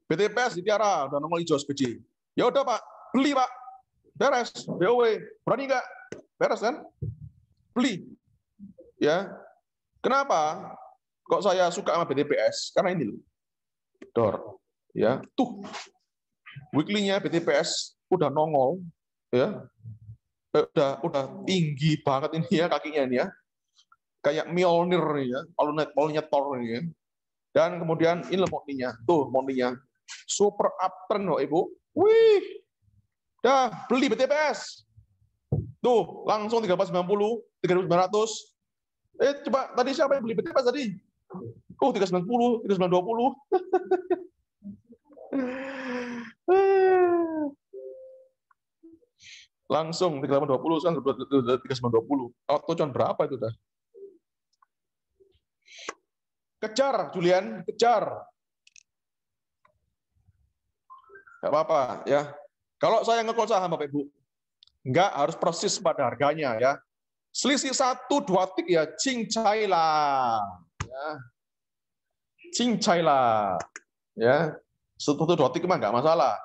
BTPS di Tiara udah nongol hijau SPJ. Ya udah Pak, beli Pak. Beres. BOW. Berani nggak? Beres kan? Beli. Ya. Kenapa? Kok saya suka sama BTPS? Karena ini loh. Dor. Ya. Tuh. Weekly-nya BTPS udah nongol. Ya. Udah tinggi banget ini ya kakinya ini ya. Kayak Mjolnir ya. Kalau nyetor ini ya. Dan kemudian ini loh money-nya. Tuh money-nya. Super uptrend loh Ibu. Wih. Dah beli BTPS. Tuh, langsung 1390, 3900. Coba tadi siapa yang beli BTPS tadi? 3910, 3920. Langsung 3820 kan 3920. Auto con berapa itu dah? Kejar, Julian, kejar. Enggak apa-apa ya. Kalau saya nge-call saham Bapak Ibu, enggak harus persis pada harganya ya. Selisih 1-2 tik ya, cincai lah. Ya. Cincai lah. Ya. 1-2 tik mah enggak masalah.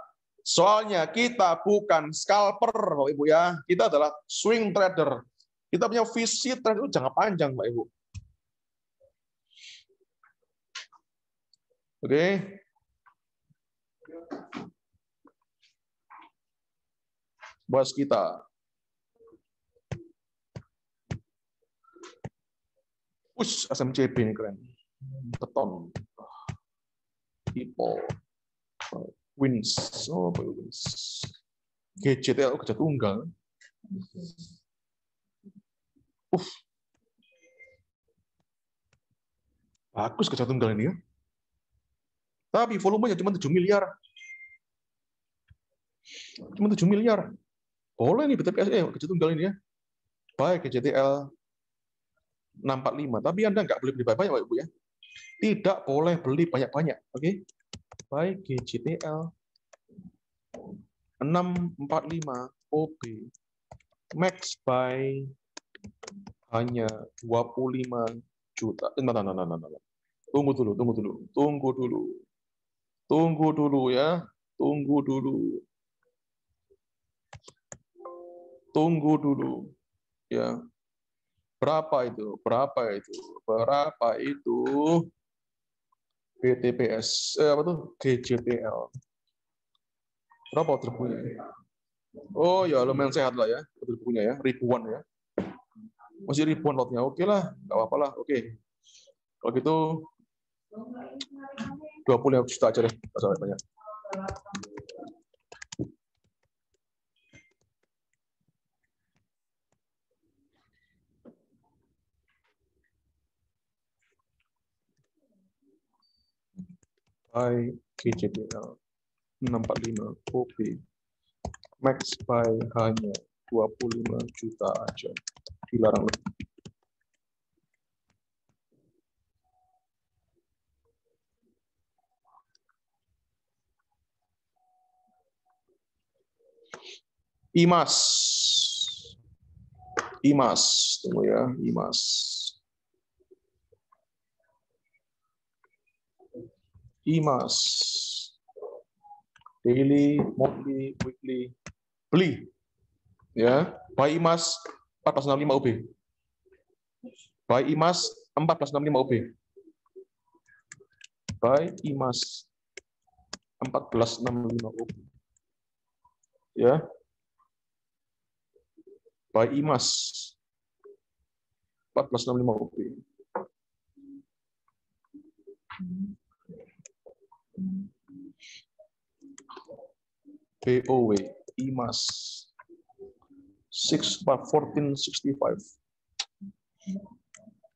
Soalnya kita bukan scalper, Bapak Ibu ya. Kita adalah swing trader. Kita punya visi trade itu jangka panjang, Bapak Ibu. Oke. Bos kita. SMCB ini keren. Beton. People. Wins. Oh, wins. GCTL kerja tunggal. Bagus kerja tunggal ini ya. Tapi volumenya cuma 7 miliar. Cuma 7 miliar. Boleh nih BTPS kerja tunggal ini ya. Baik GCTL 645. Tapi Anda nggak boleh beli banyak-banyak, Pak Ibu ya. Tidak boleh beli banyak-banyak. Oke. Baik GCTL 645 OB. Max buy hanya 25 juta. Nah. Tunggu dulu ya. Tunggu dulu. Ya. Berapa itu? BTPS GCTL. Berapa order bukunya? Oh ya, lumayan sehat lah ya order bukunya ya, ribuan ya. Masih ribuan lotnya. Oke lah, nggak apa-apa lah. Oke. Kalau gitu 25 juta aja deh, nggak sampai banyak. Buy GCTL 645 OP. Max buy hanya 25 juta aja. Dilarang lebih. IMAS, tunggu ya, IMAS, daily, monthly, weekly, beli, ya, buy IMAS 1465 OB, buy IMAS 1465 OB, buy IMAS 1465 OB, ya. Buy IMAS 1465 OP. BOW IMAS 1465.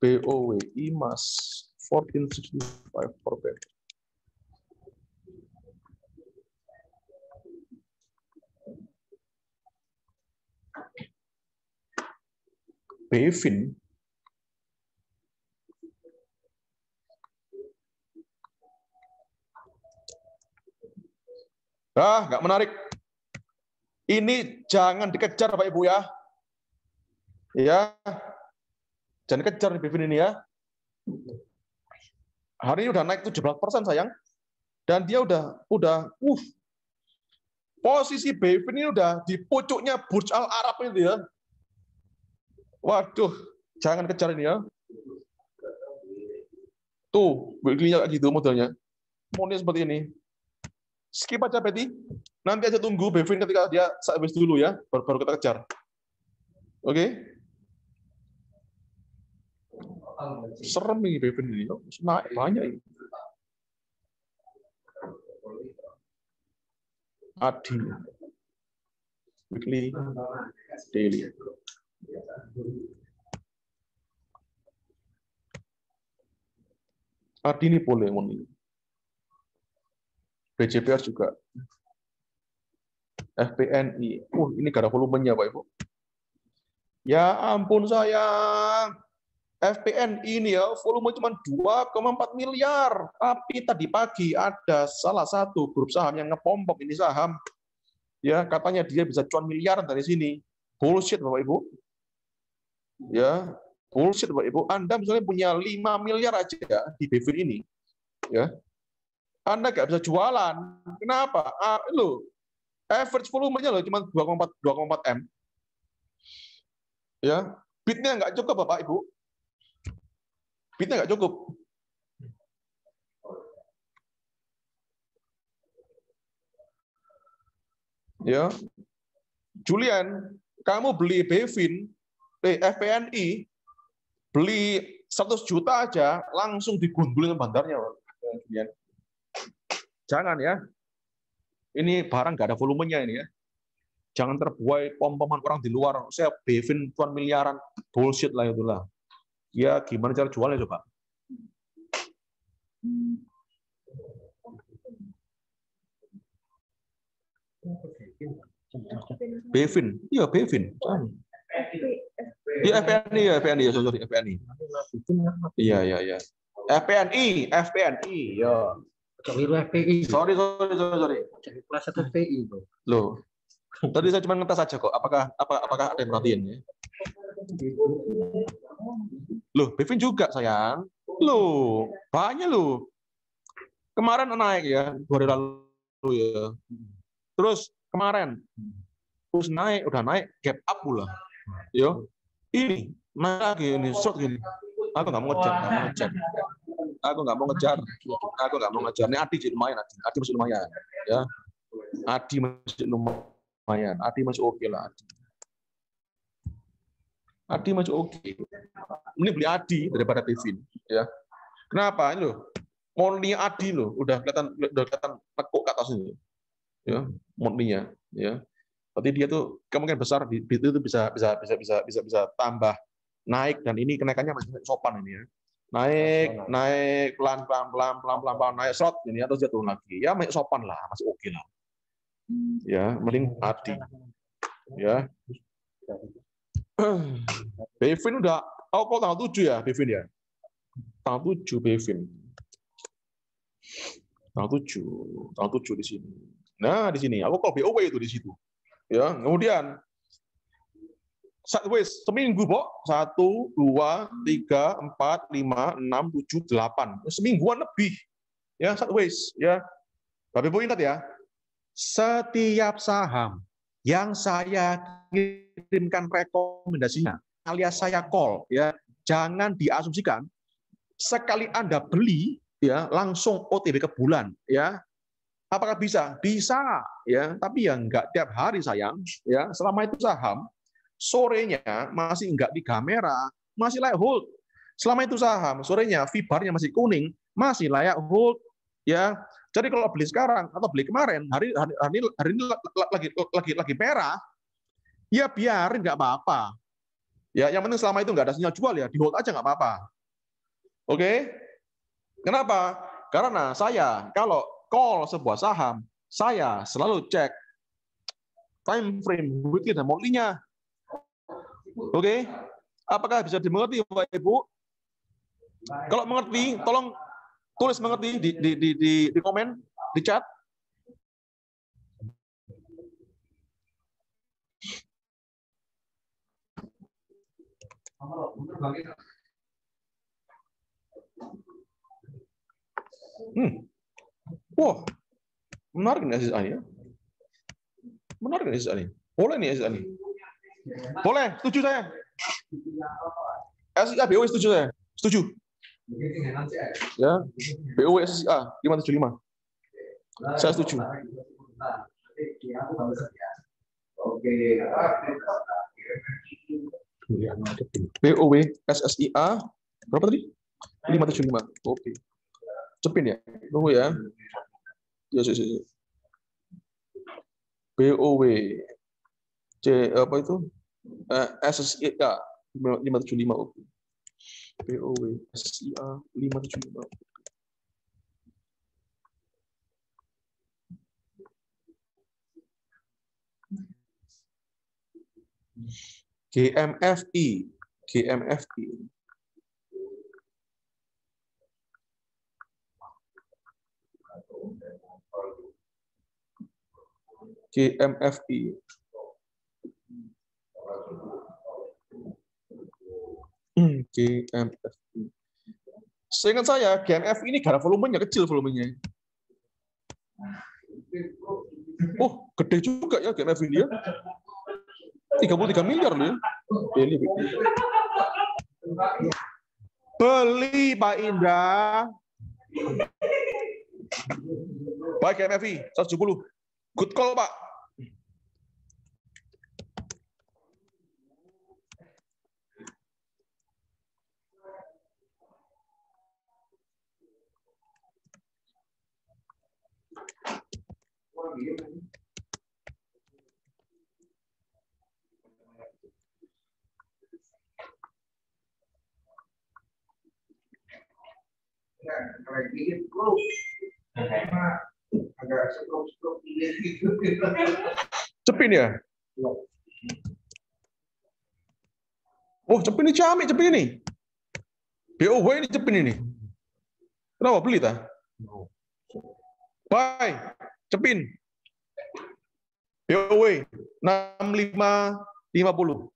BOW IMAS 1465 per bed. Bevin nggak menarik. Ini jangan dikejar Bapak Ibu ya. Ya. Jangan kejar Bevin ini ya. Hari ini udah naik 17% sayang. Dan dia posisi Bevin ini udah di pucuknya Burj Al Arab itu ya. Waduh, jangan kejar ini ya. Tuh, begini gitu modelnya. Modelnya seperti ini. Skip aja, Betty. Nanti aja tunggu Bevin ketika dia sideways dulu ya, baru kita kejar. Oke? Serem ini Bevin ini. Naik banyak ini. Adi. Weekly, daily. Adi ini boleh, ini. BJPR juga. FPNI. Ini gak ada volumenya, Pak Ibu. Ya ampun sayang. FPNI ini ya, volume cuma 2,4 miliar. Tapi tadi pagi ada salah satu grup saham yang ngepompok ini saham. Ya, katanya dia bisa cuan miliaran dari sini. Bullshit, Bapak Ibu. Ya, bullshit, Bapak Ibu. Anda misalnya punya 5 miliar aja ya, di Bevin ini. Ya. Anda nggak bisa jualan. Kenapa? Average volumenya cuma 2,4 M. Ya, bitnya nggak cukup, Bapak Ibu. Bitnya nggak cukup. Ya, Julian, kamu beli Bevin, FPNI, beli 100 juta aja, langsung digundulin bandarnya, Julian. Jangan ya. Ini barang nggak ada volumenya ini ya. Jangan terbuai pom-poman orang di luar. Saya Bevin tuan miliaran. Bullshit lah itulah. Ya gimana cara jualnya coba? Bevin. Iya Bevin. Iya FPNI ya, FPNI ya, sorry FPNI. Iya. FPNI. Ya. Keliru FPI. Sorry. Jadi kelas 1 FPI itu. Loh. Tadi saya cuma ngetes aja kok. Apakah ada yang perhatiin ya? Loh, Bevin juga sayang. Loh, banyak loh. Kemarin naik ya, 2 hari lalu ya. Terus kemarin terus naik, udah naik gap up pula. Yo. Ini naik lagi ini short gini. Aku nggak mau ngejar. Aku nggak mau ngejar. Ini Adi lumayan, Adi masih lumayan, ya. Adi masih lumayan. Adi masih oke lah. Adi masih oke. Ini beli Adi daripada Bevin, ya. Kenapa? Ini loh, monthly Adi loh, udah kelihatan tekuk ke atas ini, ya, monthly-nya, ya. Berarti dia tuh kemungkinan besar itu bisa tambah naik, dan ini kenaikannya masih sopan ini ya. Naik pelan naik short ini atau dia turun lagi. Ya masih sopan lah, masih oke lah. Ya, mending Adi. Ya. Bevin udah tanggal 7 ya, Bevin ya. Tanggal 7 Bevin. Tanggal 7 di sini. Nah, di sini. Aku kalau BOW itu di situ. Ya, kemudian sideways seminggu, Pok. 1, 2, 3, 4, 5, 6, 7, 8. Semingguan lebih. Ya, sideways, ya. Bapak Ibu ingat ya. Setiap saham yang saya kirimkan rekomendasinya, alias saya call, ya, jangan diasumsikan sekali Anda beli, ya, langsung OTW ke bulan, ya. Apakah bisa? Bisa, ya, tapi ya enggak tiap hari sayang, ya. Selama itu saham sorenya masih enggak 3 merah, masih layak hold. Selama itu saham sorenya VIBAR-nya masih kuning, masih layak hold. Ya, jadi kalau beli sekarang atau beli kemarin, hari ini lagi merah, ya biarin nggak apa-apa. Ya, yang penting selama itu nggak ada sinyal jual ya, di hold aja nggak apa-apa. Oke? Kenapa? Karena saya kalau call sebuah saham, saya selalu cek time frame weekly dan monthly-nya. Oke? Apakah bisa dimengerti Bapak Ibu? Kalau mengerti, tolong tulis mengerti di komen, di chat. Wah, menarik nih SSA ya. Menarik nih SSA nih. Boleh nih SSA nih. Boleh, setuju saya. SSA BOW setuju saya. Setuju. Ya, BOW SSA 575. Saya setuju. BOW SSIA berapa tadi? 575. Oke. Cepin ya. Tunggu ya. Yes. BOW C apa itu? SSIA 575. Oke. BOW SSIA 575. GMFI. Seingat saya, GMFI ini gara volumenya kecil volumenya. Oh, gede juga ya GMFI ini ya. 33 miliar loh ya. Beli Pak Indra. Baik GMFI 170. Good call Pak. Cepin ya? Oh, cepin ini Ciamik, cepin ini. BOW ini cepin ini. Kenapa beli ta? Bye, cepin. BOW 6550.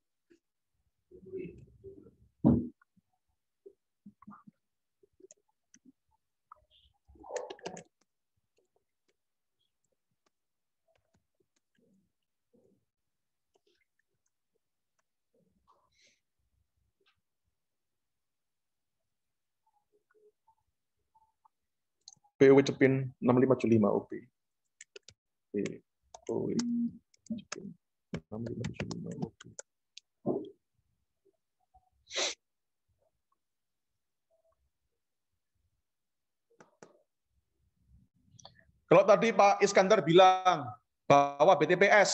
BOW cepin 6575 OP. BOW cepin 6575 OP. Kalau tadi Pak Iskandar bilang bahwa BTPS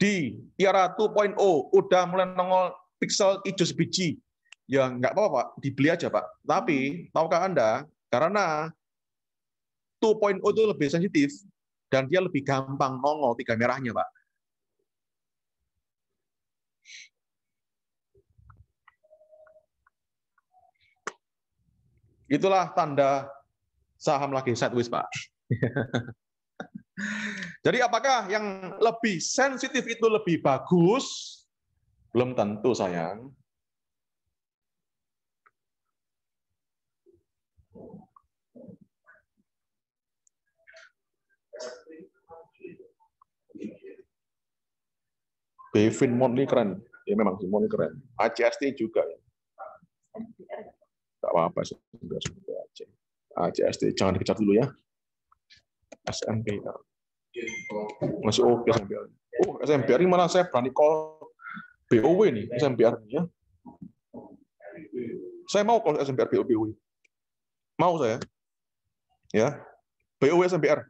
di IARA 2.0 udah mulai nongol pixel hijau sebiji, ya nggak apa-apa Pak, dibeli aja Pak. Tapi tahukah Anda, karena 2.0 itu lebih sensitif dan dia lebih gampang nongol tiga merahnya Pak. Itulah tanda saham lagi sideways Pak. Jadi apakah yang lebih sensitif itu lebih bagus? Belum tentu sayang. Bevinmont ini keren. Ya memang Bevinmont ini keren. ACST juga ya. Enggak apa-apa sih. ACST jangan dikejar dulu ya. SMPR. Masih oke SMPR. Oh, SMPR ini malah saya berani call BOW nih, SMPR ya. Saya mau call SMPR BOW. Mau saya. Ya. BOW SMBR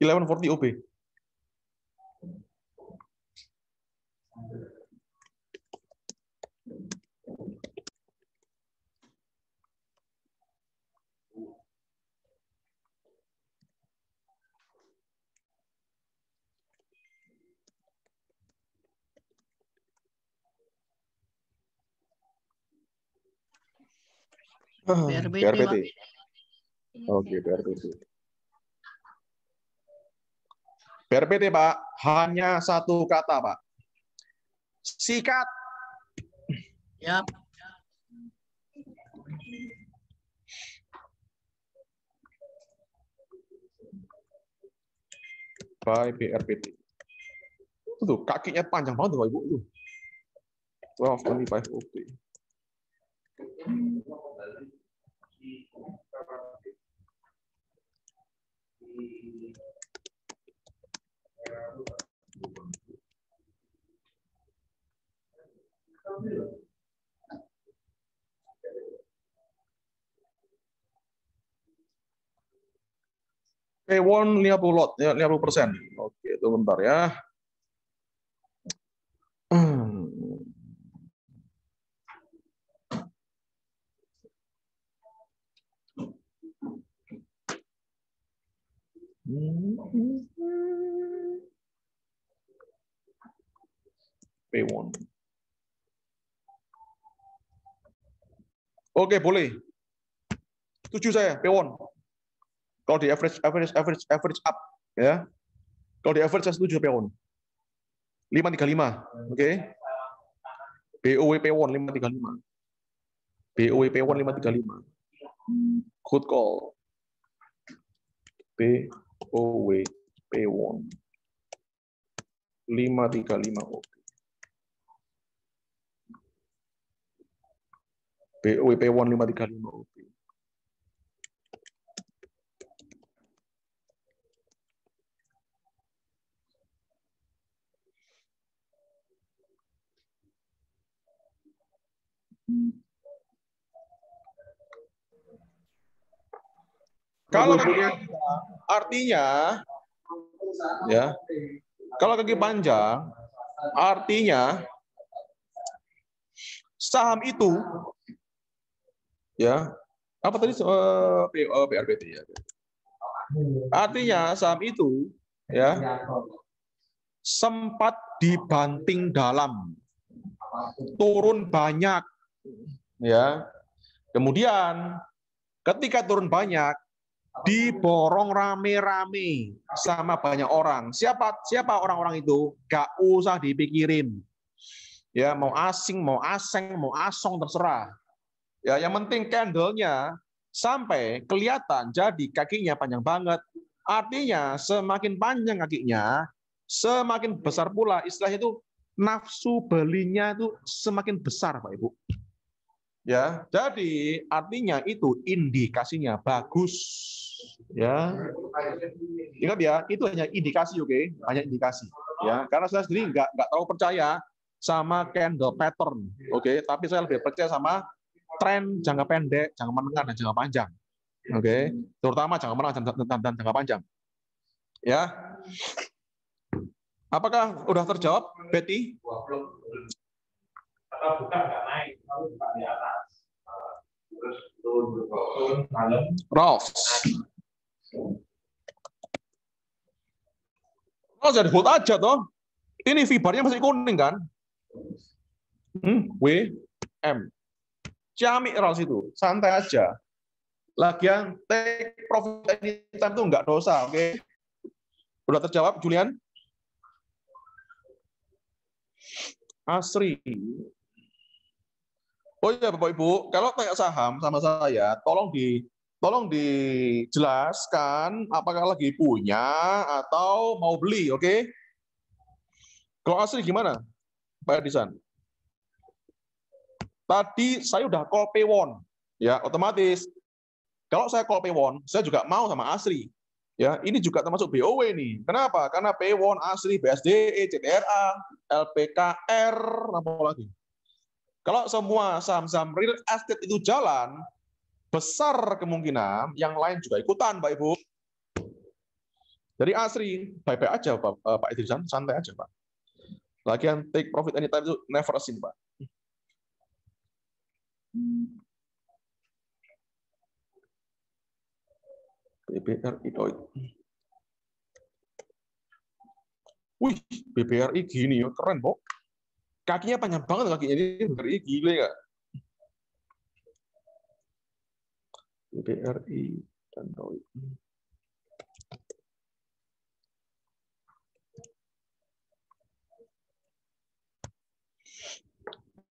1140 OB. BRPT. Oke, BRPT. BRPT, Pak, hanya satu kata, Pak. Sikat. Siap. By BRPT. Itu kakinya panjang banget, Bapak Ibu. 1225 OB. P1 50 lot, ya 50%. Oke, itu bentar ya. P1. Oke, boleh. Setuju saya, P1. Kalau di average up, ya. Kalau di average saya setuju P1. 535, oke. BOW P1 535. BOW P1 535. Good call. BOW P1 535 OB. BOW P1 535 OB. Kalau artinya ya, kalau kaki panjang artinya saham itu ya, apa tadi BRPT ya. Artinya saham itu ya sempat dibanting dalam, turun banyak ya. Kemudian ketika turun banyak diborong rame-rame sama banyak orang. Siapa orang-orang itu? Gak usah dipikirin. Ya, mau asing, mau aseng, mau asong terserah. Ya, yang penting candle-nya sampai kelihatan jadi kakinya panjang banget. Artinya semakin panjang kakinya, semakin besar pula istilahnya itu nafsu belinya itu semakin besar, Pak Ibu. Ya, jadi artinya itu indikasinya bagus. Ya, ingat ya, itu hanya indikasi, oke? Hanya indikasi. Ya, karena saya sendiri nggak terlalu percaya sama candle pattern, oke? Tapi saya lebih percaya sama tren jangka pendek, jangka menengah, dan jangka panjang, oke? Terutama jangka menengah dan jangka panjang. Ya, apakah udah terjawab, Betty? Atau bukan nggak naik, kalau bukan di atas, terus turun malam. Rolf jadi hold aja toh. Ini fibarnya masih kuning kan? W M. Ciamik Rolf itu, santai aja. Lagian take profit anytime itu nggak dosa, oke? Udah terjawab, Julian? Asri. Oh iya Bapak Ibu, kalau tanya saham sama saya, tolong dijelaskan apakah lagi punya atau mau beli, oke? Kalau Asri gimana, Pak Edisan? Tadi saya udah call P1, ya otomatis. Kalau saya call P1, saya juga mau sama Asri. Ya, ini juga termasuk BOW nih. Kenapa? Karena P1, Asri, BSDE, CTRA, LPKR, apa lagi? Kalau semua saham-saham real estate itu jalan, besar kemungkinan yang lain juga ikutan, Pak Ibu. Jadi Asri, baik-baik aja Pak Idrisan, santai aja Pak. Lagian take profit anytime itu never a sin, Pak. BBRI Doit. Wih, BBRI gini ya, keren, Pak. Kakinya panjang banget kakinya ini, BBRI gile nggak? BBRI dan Doit.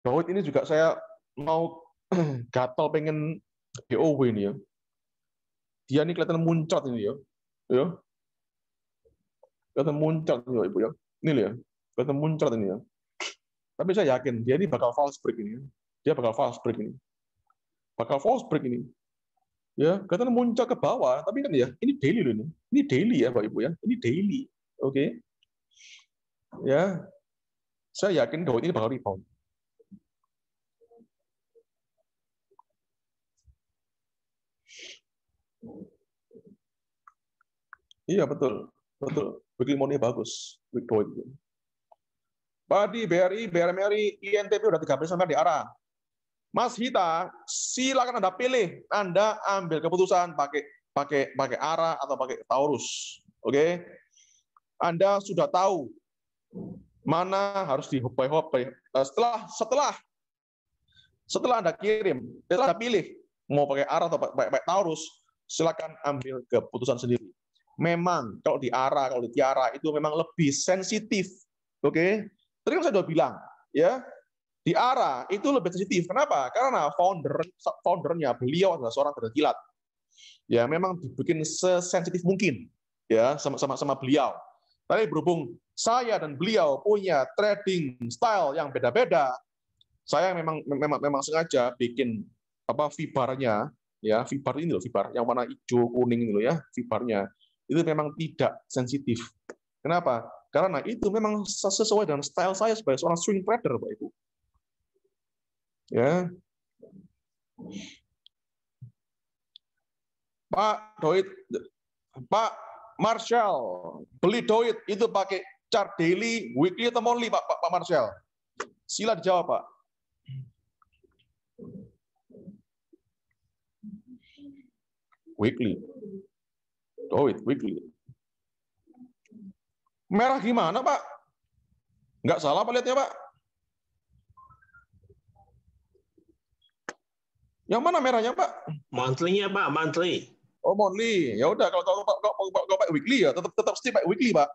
Doit ini juga saya mau gatal pengen BOW ini ya. Dia ini kelihatan muncrat ini ya. Ya. Kelihatan muncrat ini ya, Ibu ya. Ini ya. Kelihatan muncrat ini ya. Tapi saya yakin dia ini bakal false break ini. Dia bakal false break ini. Bakal false break ini. Ya, kelihatan muncrat ke bawah, tapi kan ya, ini daily loh ini. Ini daily ya, Pak Ibu ya. Ini daily. Oke. Ya. Saya yakin Doit ini bakal rebound. Iya betul, betul. Weekly money bagus, week Doit. Padi, BRI, BRMRI, INTP udah 13 sampai di arah. Mas Hita, silakan Anda pilih. Anda ambil keputusan pakai ARA atau pakai Taurus. Oke? Anda sudah tahu mana harus dihopai-hopai. Setelah Anda kirim, setelah Anda pilih mau pakai ARA atau pakai Taurus, silakan ambil keputusan sendiri. Memang kalau di ARA, kalau di Tiara itu memang lebih sensitif. Oke? Tadi kan saya sudah bilang, ya. Di ARA itu lebih sensitif. Kenapa? Karena foundernya beliau adalah seorang terkilat. Ya, memang dibikin sesensitif mungkin ya sama beliau. Tapi berhubung saya dan beliau punya trading style yang beda-beda, saya memang sengaja bikin fibarnya, ya, fibar ini loh, fibar yang warna hijau kuning ini loh ya, fibarnya. Itu memang tidak sensitif. Kenapa? Karena itu memang sesuai dengan style saya sebagai seorang swing trader, Pak Ibu. Ya. Pak Doit, Pak Marshall, beli Doit itu pakai chart daily, weekly atau monthly, Pak Marshall? Sila dijawab, Pak. Weekly. Doit, weekly. Merah gimana, Pak? Nggak salah Pak lihatnya, Pak? Yang mana merahnya, Pak? Monthly-nya, Pak, monthly. Oh, monthly. Ya udah, kalau pakai weekly ya, tetap stick pakai weekly, Pak.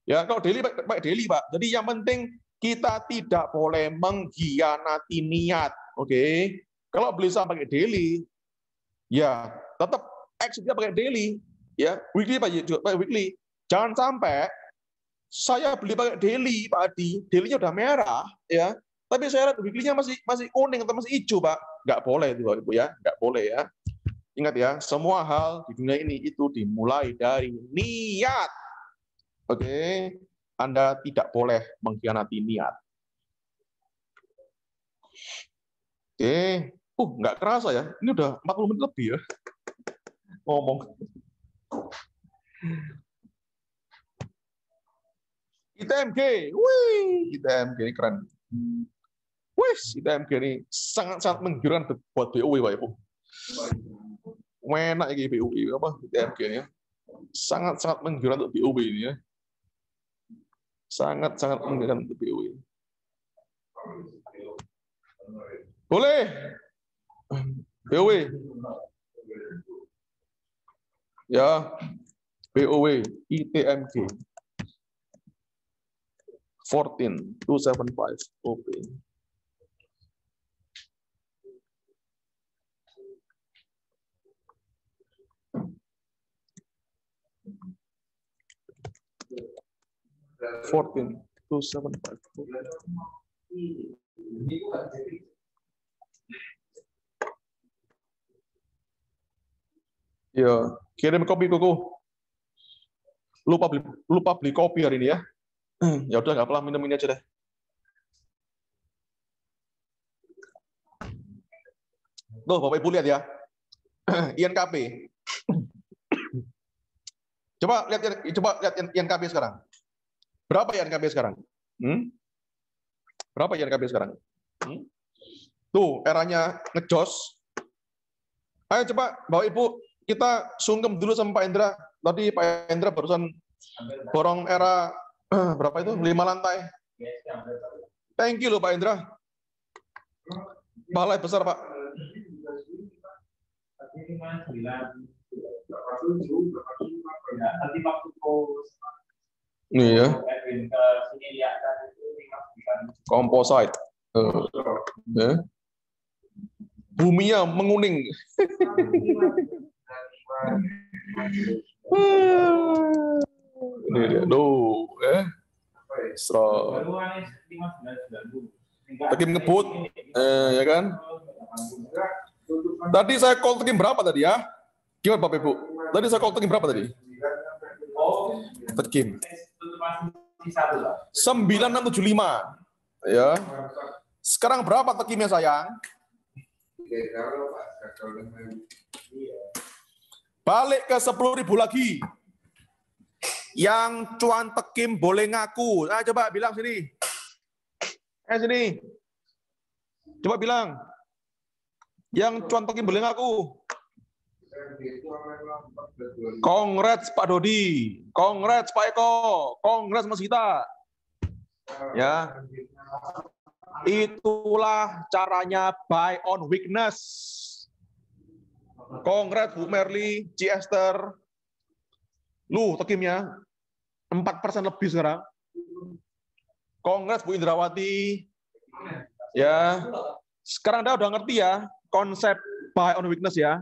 Ya, kalau daily pakai daily, Pak. Jadi yang penting kita tidak boleh mengkhianati niat, oke? Kalau beli saham pakai daily, ya tetap exit-nya pakai daily, ya. Weekly pakai weekly. Jangan sampai saya beli pakai daily, Pak Adi, daily-nya udah merah, ya. Tapi saya lihat weekly-nya masih kuning atau masih hijau, Pak. Nggak boleh itu, Ibu ya. Nggak boleh ya. Ingat ya, semua hal di dunia ini itu dimulai dari niat. Oke, Anda tidak boleh mengkhianati niat. Oke, nggak kerasa ya. Ini udah 40 menit lebih ya. Ngomong. ITMG, wih, ITMG ini keren. Wih, ITMG ini sangat menggiurkan buat BOW, Pak Ibu. Enak ini BOW apa ITMG ini ya. Sangat menggiurkan untuk BOW ini ya. Sangat menggiurkan untuk BOW. Boleh. BOW. Ya. BOW ITMG. 14275 OP. Ya, kirim kopi Koko. Lupa beli kopi hari ini ya. Ya udah nggak apa-apa, minum ini aja deh. Tuh, Bapak Ibu lihat ya. INKP. Coba lihat INKP sekarang. Berapa INKP sekarang? Berapa INKP sekarang? Tuh, eranya ngejos. Ayo coba, Bapak Ibu, kita sungkem dulu sama Pak Indra. Tadi Pak Indra barusan borong era berapa itu? 5 lantai. Thank you loh Pak Indra. Balai besar Pak. Ini ya. Composite. Ya. Buminya menguning. Ini dia. Duh, Tekim ngebut, ya kan? Tadi saya call Tekim berapa tadi ya? Gimana Bapak Ibu? Tadi saya call Tekim berapa tadi? Tekim 9675. Ya. Sekarang berapa Tekimnya sayang? Balik ke 10.000 lagi. Yang cuan Tekim boleh ngaku. Nah, coba bilang sini. Sini. Coba bilang. Yang cuan Tekim boleh ngaku. Congrats Pak Dodi. Congrats Pak Eko. Congrats Mas Gita. Ya. Itulah caranya buy on weakness. Congrats Bu Merli, Ci Esther. Lu Tekimnya 4% lebih sekarang. Congrats Bu Indrawati. Ya. Sekarang Anda udah ngerti ya konsep buy on weakness ya.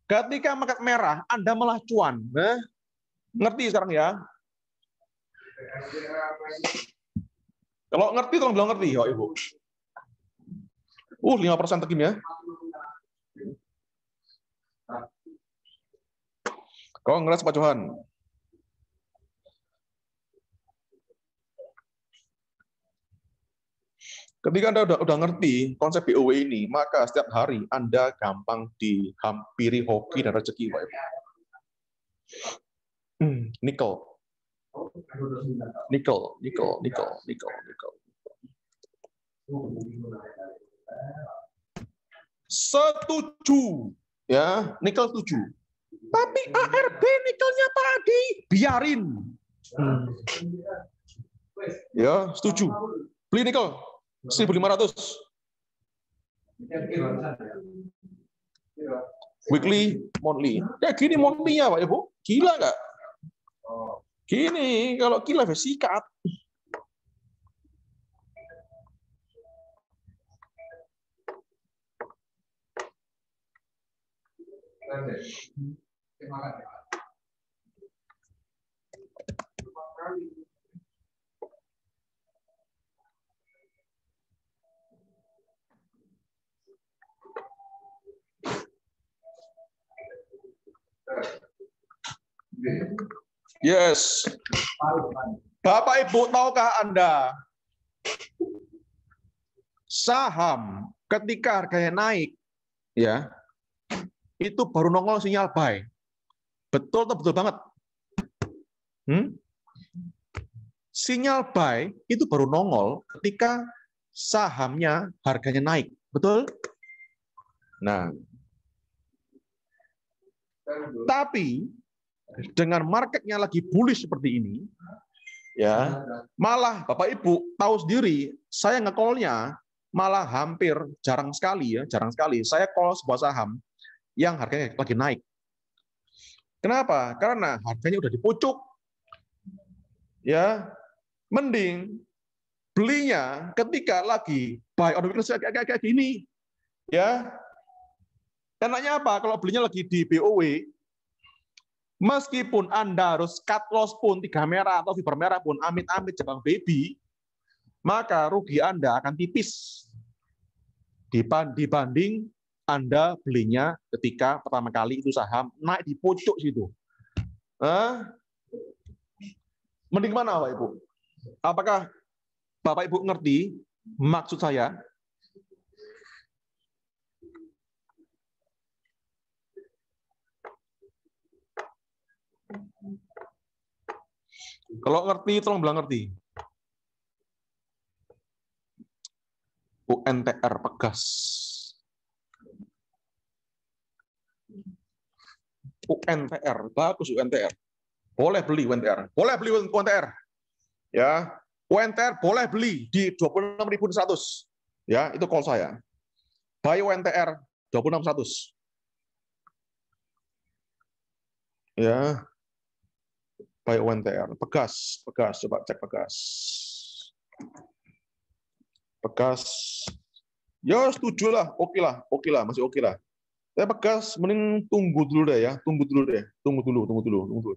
Ketika market merah, Anda malah cuan. Ngerti sekarang ya? Kalau ngerti, tolong bilang ngerti, ya Ibu. 5% Tekim ya. Kongres Pak Johan. Ketika Anda udah ngerti konsep BOW ini, maka setiap hari Anda gampang dihampiri hoki dan rezeki, Pak Ibu. Nikel. Setuju, ya, nikel setuju. Tapi ARB nikelnya tadi biarin. Ya, setuju. Beli nikel 1.500. Weekly, monthly. Ya gini monthly-nya, Pak Ibu. Gila nggak? Gini, kalau gila sikat. Yes. Bapak Ibu, tahukah Anda saham ketika harganya naik, ya, itu baru nongol sinyal buy. Betul atau betul banget? Sinyal buy itu baru nongol ketika sahamnya harganya naik. Betul? Nah, tapi dengan marketnya lagi bullish seperti ini, ya, malah Bapak Ibu tahu sendiri, saya nge-call-nya malah hampir jarang sekali saya call sebuah saham yang harganya lagi naik. Kenapa? Karena harganya udah dipucuk. Ya, mending belinya ketika lagi buy on weakness kayak gini. Ya. Enaknya apa? Kalau belinya lagi di BOW, meskipun Anda harus cut loss pun 3 merah atau fiber merah pun, amit-amit Jepang baby, maka rugi Anda akan tipis dibanding Anda belinya ketika pertama kali itu saham naik di pucuk situ. Mending mana Bapak Ibu? Apakah Bapak Ibu ngerti maksud saya? Kalau ngerti, tolong bilang ngerti. UNTR Pegas. UNTR, bagus UNTR. Boleh beli UNTR. Boleh beli UNTR. Ya, UNTR boleh beli di 26.100. Ya, itu call saya. Buy UNTR 26.100. Ya. Buy UNTR. Pegas, Pegas, coba cek Pegas. Pegas. Ya, setuju lah, oke lah, masih oke lah. Ya Pegas, mending tunggu dulu deh ya, tunggu dulu.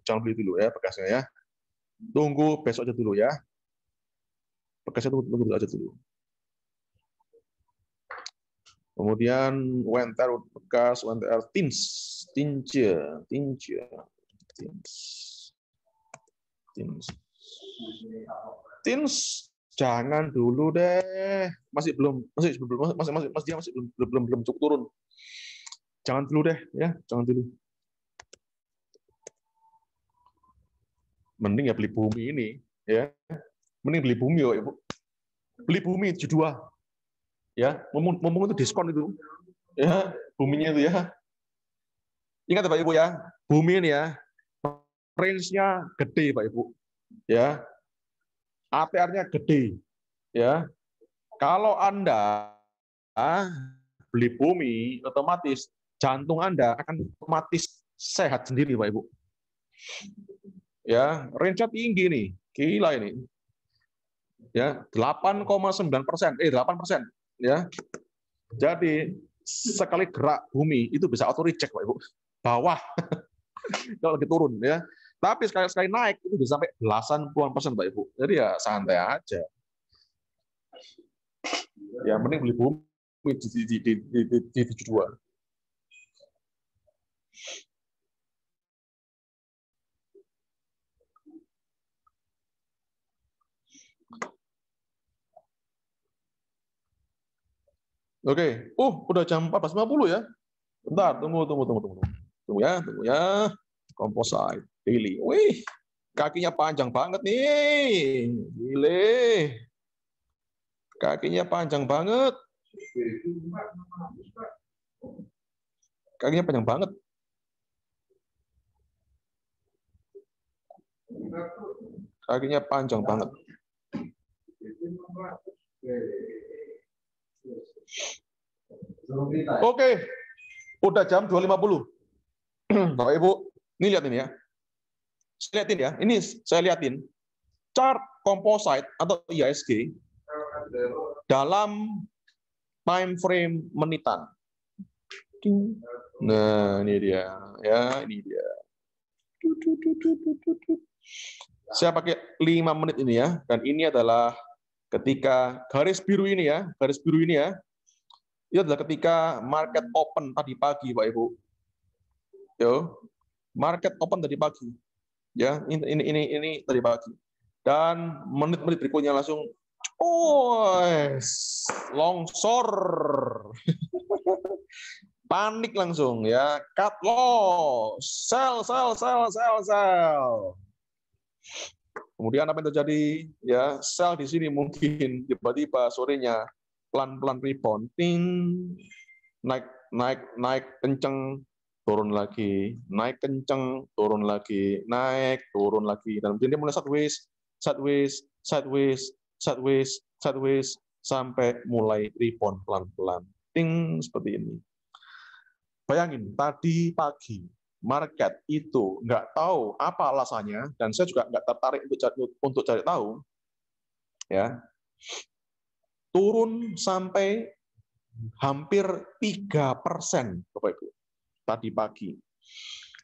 Jangan beli dulu ya Pegasnya ya. Tunggu besok aja dulu ya. Pegasnya tunggu aja dulu. Kemudian UNTR Pegas, UNTR Tins. Jangan dulu deh. Masih belum cukup turun. Jangan dulu deh ya, jangan dulu. Mending ya beli bumi ini ya. Mending beli bumi ya, Ibu. Beli bumi 72. Ya, ngomong itu diskon itu. Ya, buminya itu ya. Ingat Pak Ibu ya, bumi ini ya range-nya gede Pak Ibu. Ya. ATR-nya gede. Ya. Kalau Anda beli bumi, otomatis jantung Anda akan otomatis sehat sendiri Pak Ibu. Ya, range-nya tinggi nih. Gila ini. Ya, 8,9%, 8%, ya. Jadi sekali gerak bumi itu bisa auto reject Pak Ibu. Bawah. Kalau lagi turun ya. Tapi sekali naik itu bisa sampai belasan puluhan persen Pak Ibu. Jadi ya santai aja. Ya mending beli bumi di 72. Oke, udah jam 14.50 ya. Bentar, tunggu ya. Composite daily. Wih, kakinya panjang banget nih. Gile. Kakinya panjang banget. Kakinya panjang banget. Kakinya panjang banget. Oke, udah jam 2.50. Bapak Ibu, ini lihat ini ya. Saya lihatin chart composite atau IHSG dalam time frame menitan. Nah, ini dia. Ya, ini dia. Saya pakai 5 menit ini ya, dan ini adalah ketika garis biru ini ya, itu adalah ketika market open tadi pagi, Pak Ibu. Yo, market open tadi pagi. Ya, ini tadi pagi. Dan menit-menit berikutnya langsung longsor. Panik langsung ya, cut loss, sell. Kemudian apa yang terjadi? Ya, sell di sini mungkin tiba-tiba sorenya pelan-pelan rebound, naik kenceng, turun lagi, naik kenceng, turun lagi, naik, turun lagi, dan kemudian dia mulai sideways sampai mulai rebound pelan-pelan, seperti ini. Bayangin tadi pagi market itu nggak tahu apa alasannya, dan saya juga nggak tertarik untuk cari tahu, ya, turun sampai hampir 3%, Bapak Ibu, tadi pagi.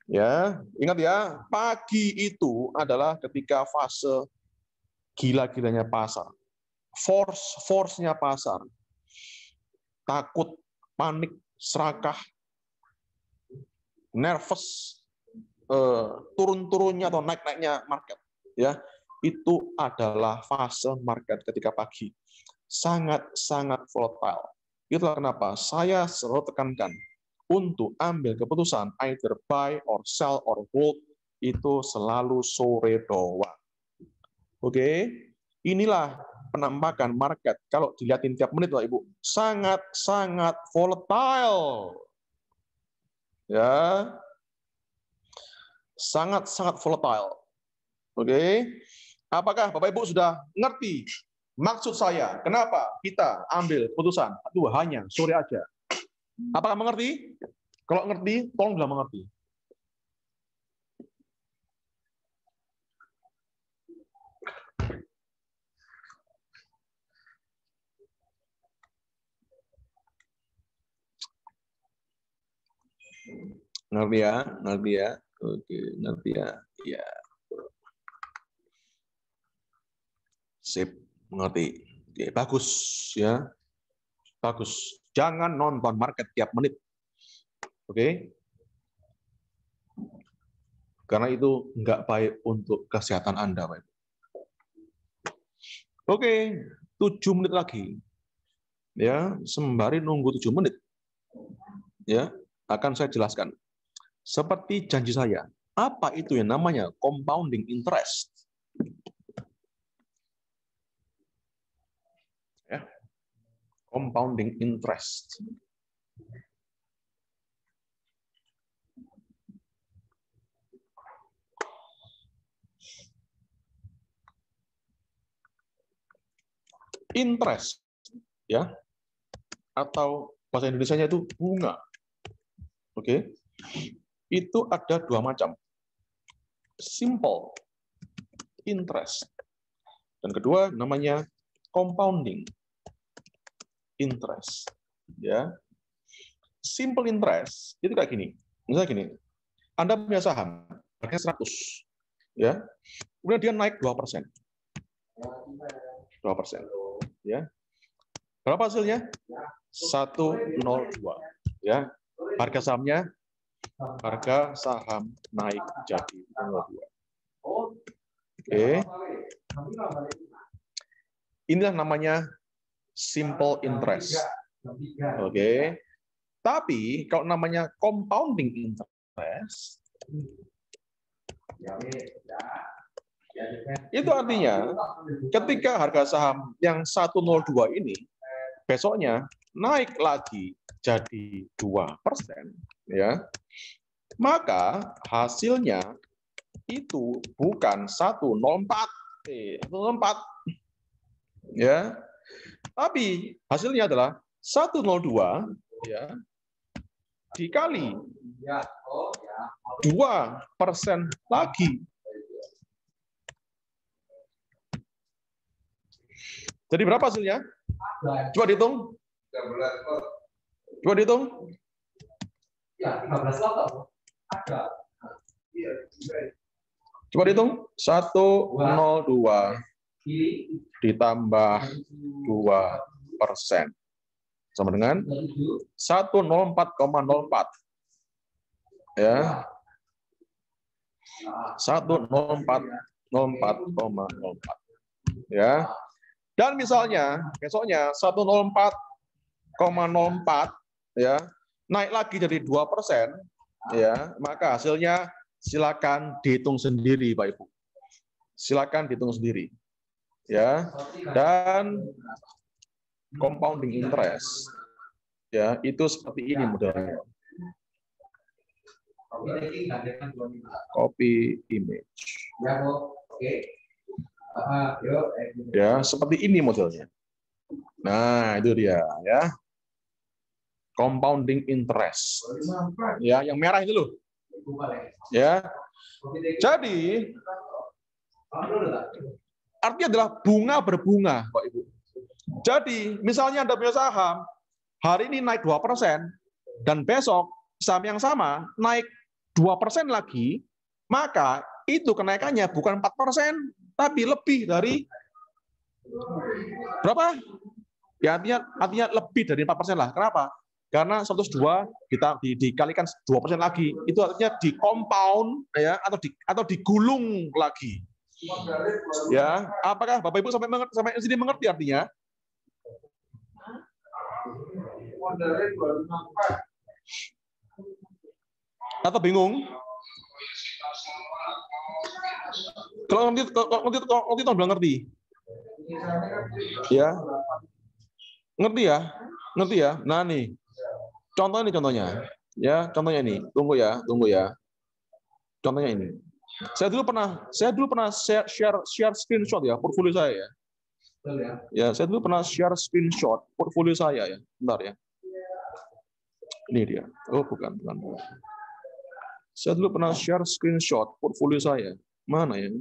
Ya, ingat ya, pagi itu adalah ketika fase gila-gilanya pasar, force-nya pasar, takut, panik, serakah, nervous, turun-turunnya atau naik-naiknya market, ya, itu adalah fase market ketika pagi, sangat-sangat volatile. Itulah kenapa saya selalu tekankan untuk ambil keputusan either buy or sell or hold itu selalu sore doang. Oke, inilah penampakan market. Kalau dilihatin tiap menit, Bapak Ibu, sangat-sangat volatile. Ya, sangat-sangat volatile. Oke, apakah Bapak Ibu sudah ngerti maksud saya? Kenapa kita ambil putusan hanya sore aja? Apakah mengerti? Kalau ngerti, tolong bilang mengerti. Ngerti ya? Ngerti ya? Oke, ngerti ya? Ya. Sip, mengerti. Oke, bagus ya. Bagus. Jangan nonton market tiap menit. Oke? Karena itu nggak baik untuk kesehatan Anda, Pak. Oke, 7 menit lagi. Ya, sembari nunggu 7 menit. Ya, akan saya jelaskan. Seperti janji saya, apa itu yang namanya compounding interest? Ya, compounding interest. Interest, ya, atau bahasa Indonesianya itu bunga. Oke, itu ada 2 macam. Simple interest. Dan kedua namanya compounding interest. Ya, simple interest itu kayak gini. Misalnya gini, Anda punya saham harganya 100, ya, kemudian dia naik 2%. 2%. Ya. Berapa hasilnya? 102. Ya. Harga sahamnya, harga saham naik jadi 102. Oke. Inilah namanya simple interest. Oke. Tapi kalau namanya compounding interest, itu artinya ketika harga saham yang 102 ini besoknya naik lagi jadi 2%, ya, maka hasilnya itu bukan 104, ya, tapi hasilnya adalah 102, ya, dikali 2% lagi. Jadi berapa hasilnya? Coba dihitung. Coba dihitung. Coba dihitung. 102 ditambah 2% sama dengan 104,04. Ya. 104,04. Ya. Dan misalnya besoknya 104,04, ya, naik lagi jadi 2%, ya, maka hasilnya silakan dihitung sendiri, Pak Ibu. Silakan dihitung sendiri. Ya. Dan compounding interest, ya, itu seperti ini modelnya. Copy image. Ya, seperti ini modelnya. Nah, itu dia, ya. Compounding interest. Ya, yang merah itu loh. Ya. Jadi artinya adalah bunga berbunga, Pak Ibu. Jadi, misalnya Anda punya saham, hari ini naik 2%, dan besok saham yang sama naik 2% lagi, maka itu kenaikannya bukan 4%, tapi lebih dari berapa? Ya, artinya lebih dari 4% lah. Kenapa? Karena 102 dikalikan 2% lagi, itu artinya di compound, ya, atau digulung lagi. Ya, apakah Bapak Ibu sampai sini mengerti artinya? Atau bingung? Kalau ngerti bilang ngerti. Ya. Ngerti ya? Ngerti ya? Nah nih. Contohnya. Ya, contohnya ini. Tunggu ya. Contohnya ini. Saya dulu pernah share screenshot ya portfolio saya ya. Ya, saya dulu pernah share screenshot portfolio saya ya. Bentar ya. Ini dia. Oh, bukan. Saya dulu pernah share screenshot portfolio saya. Mana ya?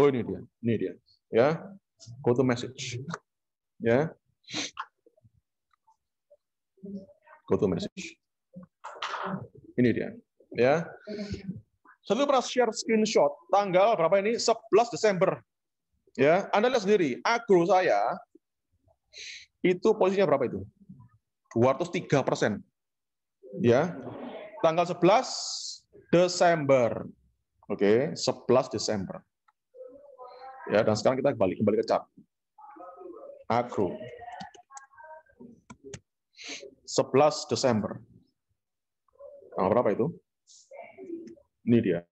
Oh, ini dia. Ya. Go to message. Ya. Go to message. Ini dia. Ya. Saya dulu pernah share screenshot tanggal berapa ini? 11 Desember. Ya, Anda lihat sendiri, agro saya itu posisinya berapa itu? 203%. Ya. Tanggal 11 Desember. Oke, 11 Desember. Ya, dan sekarang kita kembali ke chart. Agro. 11 Desember. Nah, berapa itu? Ini dia.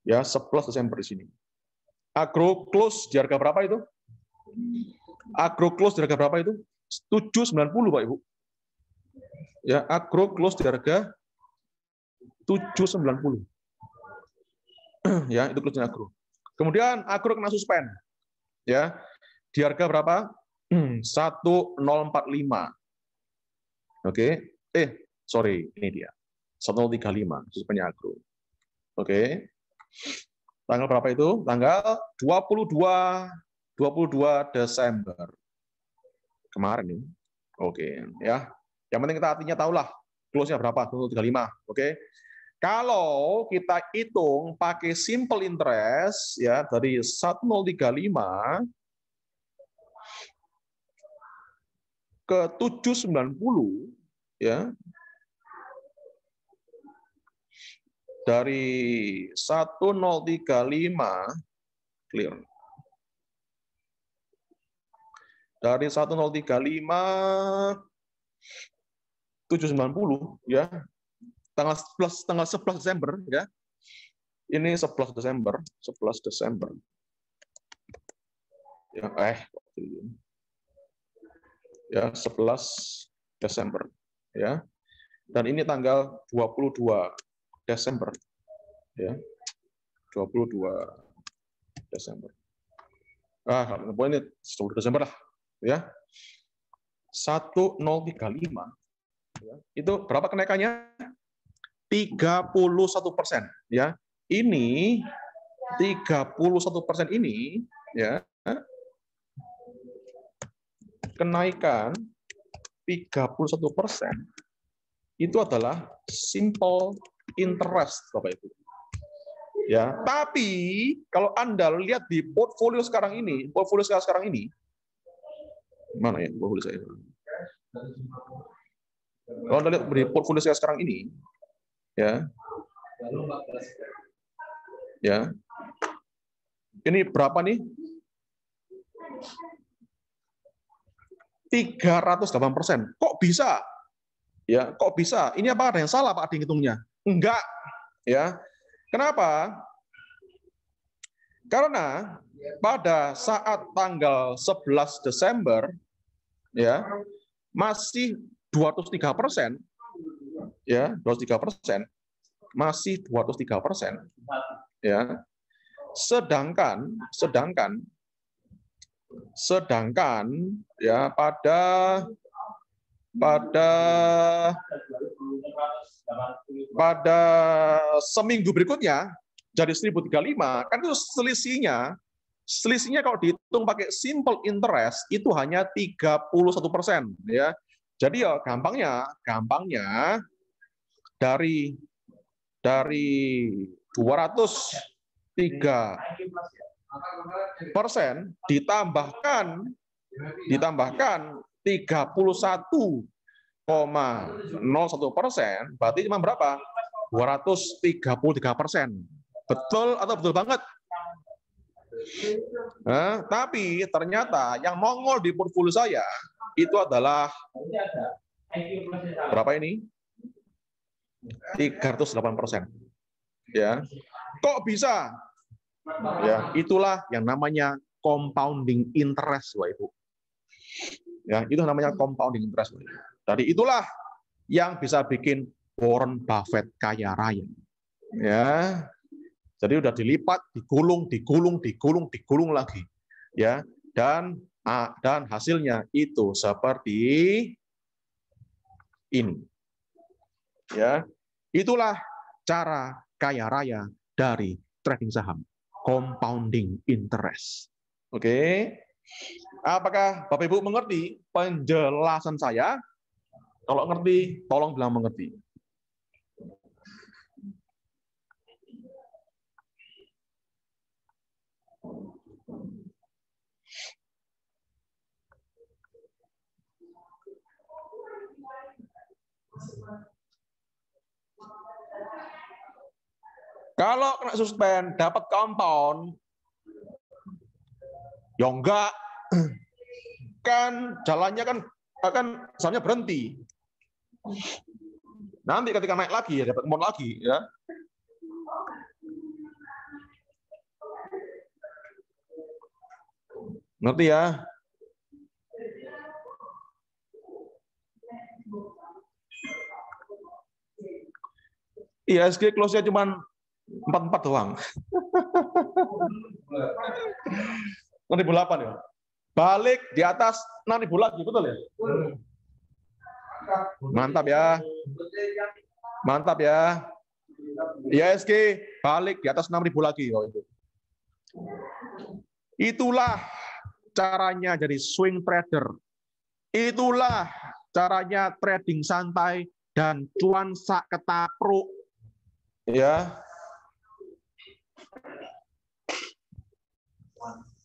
Ya, 11 Desember di sini. Agro close di harga berapa itu? Agro close di harga berapa itu? 790, Pak Ibu. Ya, agro close di harga 790. Ya, itu close agro. Kemudian agro kena suspend. Ya. Di harga berapa? 1045. Oke. Sorry, ini dia. 1035 suspendnya agro. Oke. Tanggal berapa itu? Tanggal 22 Desember. Kemarin ini. Oke, ya. Yang penting kita artinya tahulah close-nya berapa? 1035. Oke. Kalau kita hitung pakai simple interest ya dari 1035 ke 790 ya. Dari 1035 clear. Dari 1035 790 ya. Tanggal 11 Desember ya. Ini 11 Desember. Ya, 11 Desember ya. Dan ini tanggal 22 Desember ya. 22 Desember. Pokoknya ini 10 Desember lah ya. 1035 ya. Itu berapa kenaikannya? 31% ya. Ini 31% ini ya. Kenaikan 31% itu adalah simple interest Bapak Ibu. Ya, tapi kalau Anda lihat di portfolio sekarang ini, mana ya portfolio saya? Kalau Anda lihat di portfolio saya sekarang ini, ya, ini berapa nih? 308%. Kok bisa? Ya, kok bisa? Ini apa ada yang salah Pak Adi hitungnya? Enggak, ya. Kenapa? Karena pada saat tanggal 11 Desember, ya, masih 203%, ya, 203%, masih 203%, ya. Sedangkan ya pada seminggu berikutnya jadi 1035, kan itu selisihnya kalau dihitung pakai simple interest itu hanya 31%, ya. Jadi ya gampangnya dari 203% ditambahkan 31,01%, berarti cuma berapa? 233%. Betul atau betul banget? Nah, tapi ternyata yang nongol di portfolio saya itu adalah Berapa ini? 308%. Ya. Kok bisa? Ya, itulah yang namanya compounding interest, Bapak Ibu. Ya, itu namanya compounding interest. Jadi itulah yang bisa bikin Warren Buffett kaya raya. Ya. Jadi udah dilipat, digulung lagi. Ya, dan hasilnya itu seperti ini. Ya. Itulah cara kaya raya dari trading saham, compounding interest. Oke. Apakah Bapak Ibu mengerti penjelasan saya? Kalau ngerti, tolong bilang mengerti. Kalau kena suspend, dapat compound, ya enggak. Kan jalannya kan akan sahamnya berhenti. Nanti ketika naik lagi ya dapat compound lagi ya. Ngerti ya? IHSG close-nya cuma 44 doang. 6.008 ya. Balik di atas 6.000 lagi, betul ya? Mantap ya. Mantap ya. IHSG balik di atas 6.000 lagi. Oh, itu. Itulah caranya jadi swing trader. Itulah caranya trading santai dan cuan sak ketapruk. Ya.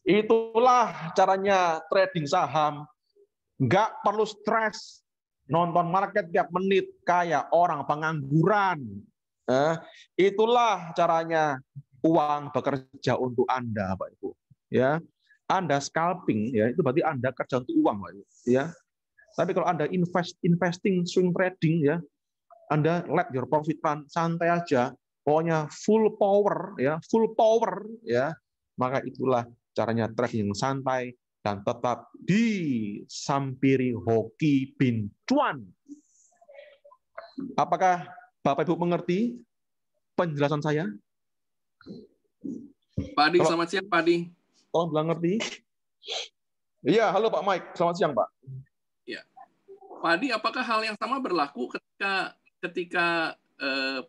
Itulah caranya trading saham. Nggak perlu stres nonton market tiap menit kayak orang pengangguran. Itulah caranya uang bekerja untuk Anda, Pak Ibu. Ya, Anda scalping, ya itu berarti Anda kerja untuk uang, Pak Ibu. Ya, tapi kalau Anda investing swing trading, ya Anda let your profit run, santai aja, pokoknya full power, ya maka itulah caranya trading yang santai dan tetap disampiri hoki bin cuan. Apakah Bapak Ibu mengerti penjelasan saya? Pak Adi, selamat siang Pak Adi. Tolong bilang ngerti. Iya, halo Pak Mike, selamat siang Pak. Ya, Pak Adi, apakah hal yang sama berlaku ketika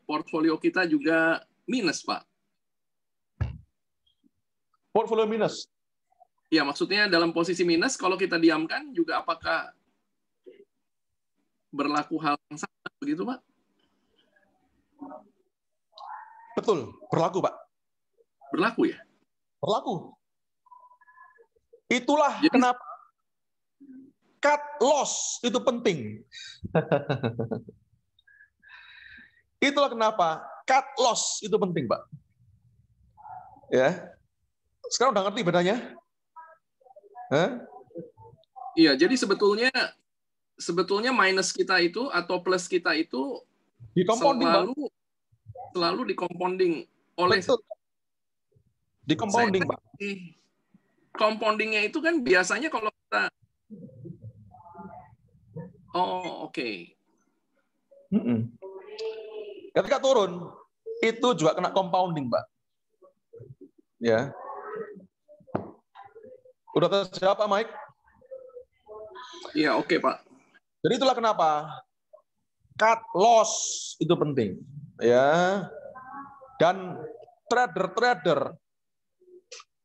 portfolio kita juga minus, Pak? Portfolio minus? Ya, maksudnya dalam posisi minus, kalau kita diamkan juga apakah berlaku hal yang sama begitu, Pak? Betul, berlaku Pak. Berlaku ya? Berlaku. Itulah jadi, kenapa cut loss itu penting. Itulah kenapa cut loss itu penting, Pak. Ya. Sekarang udah ngerti bedanya? Iya, jadi sebetulnya minus kita itu atau plus kita itu selalu di-compounding oleh di-compounding, Pak. Compoundingnya itu kan biasanya kalau kita oke. Ketika turun itu juga kena compounding, Pak. Ya. Udah terjawab Pak Mike? Iya, oke, Pak. Jadi itulah kenapa cut loss itu penting, ya. Dan trader-trader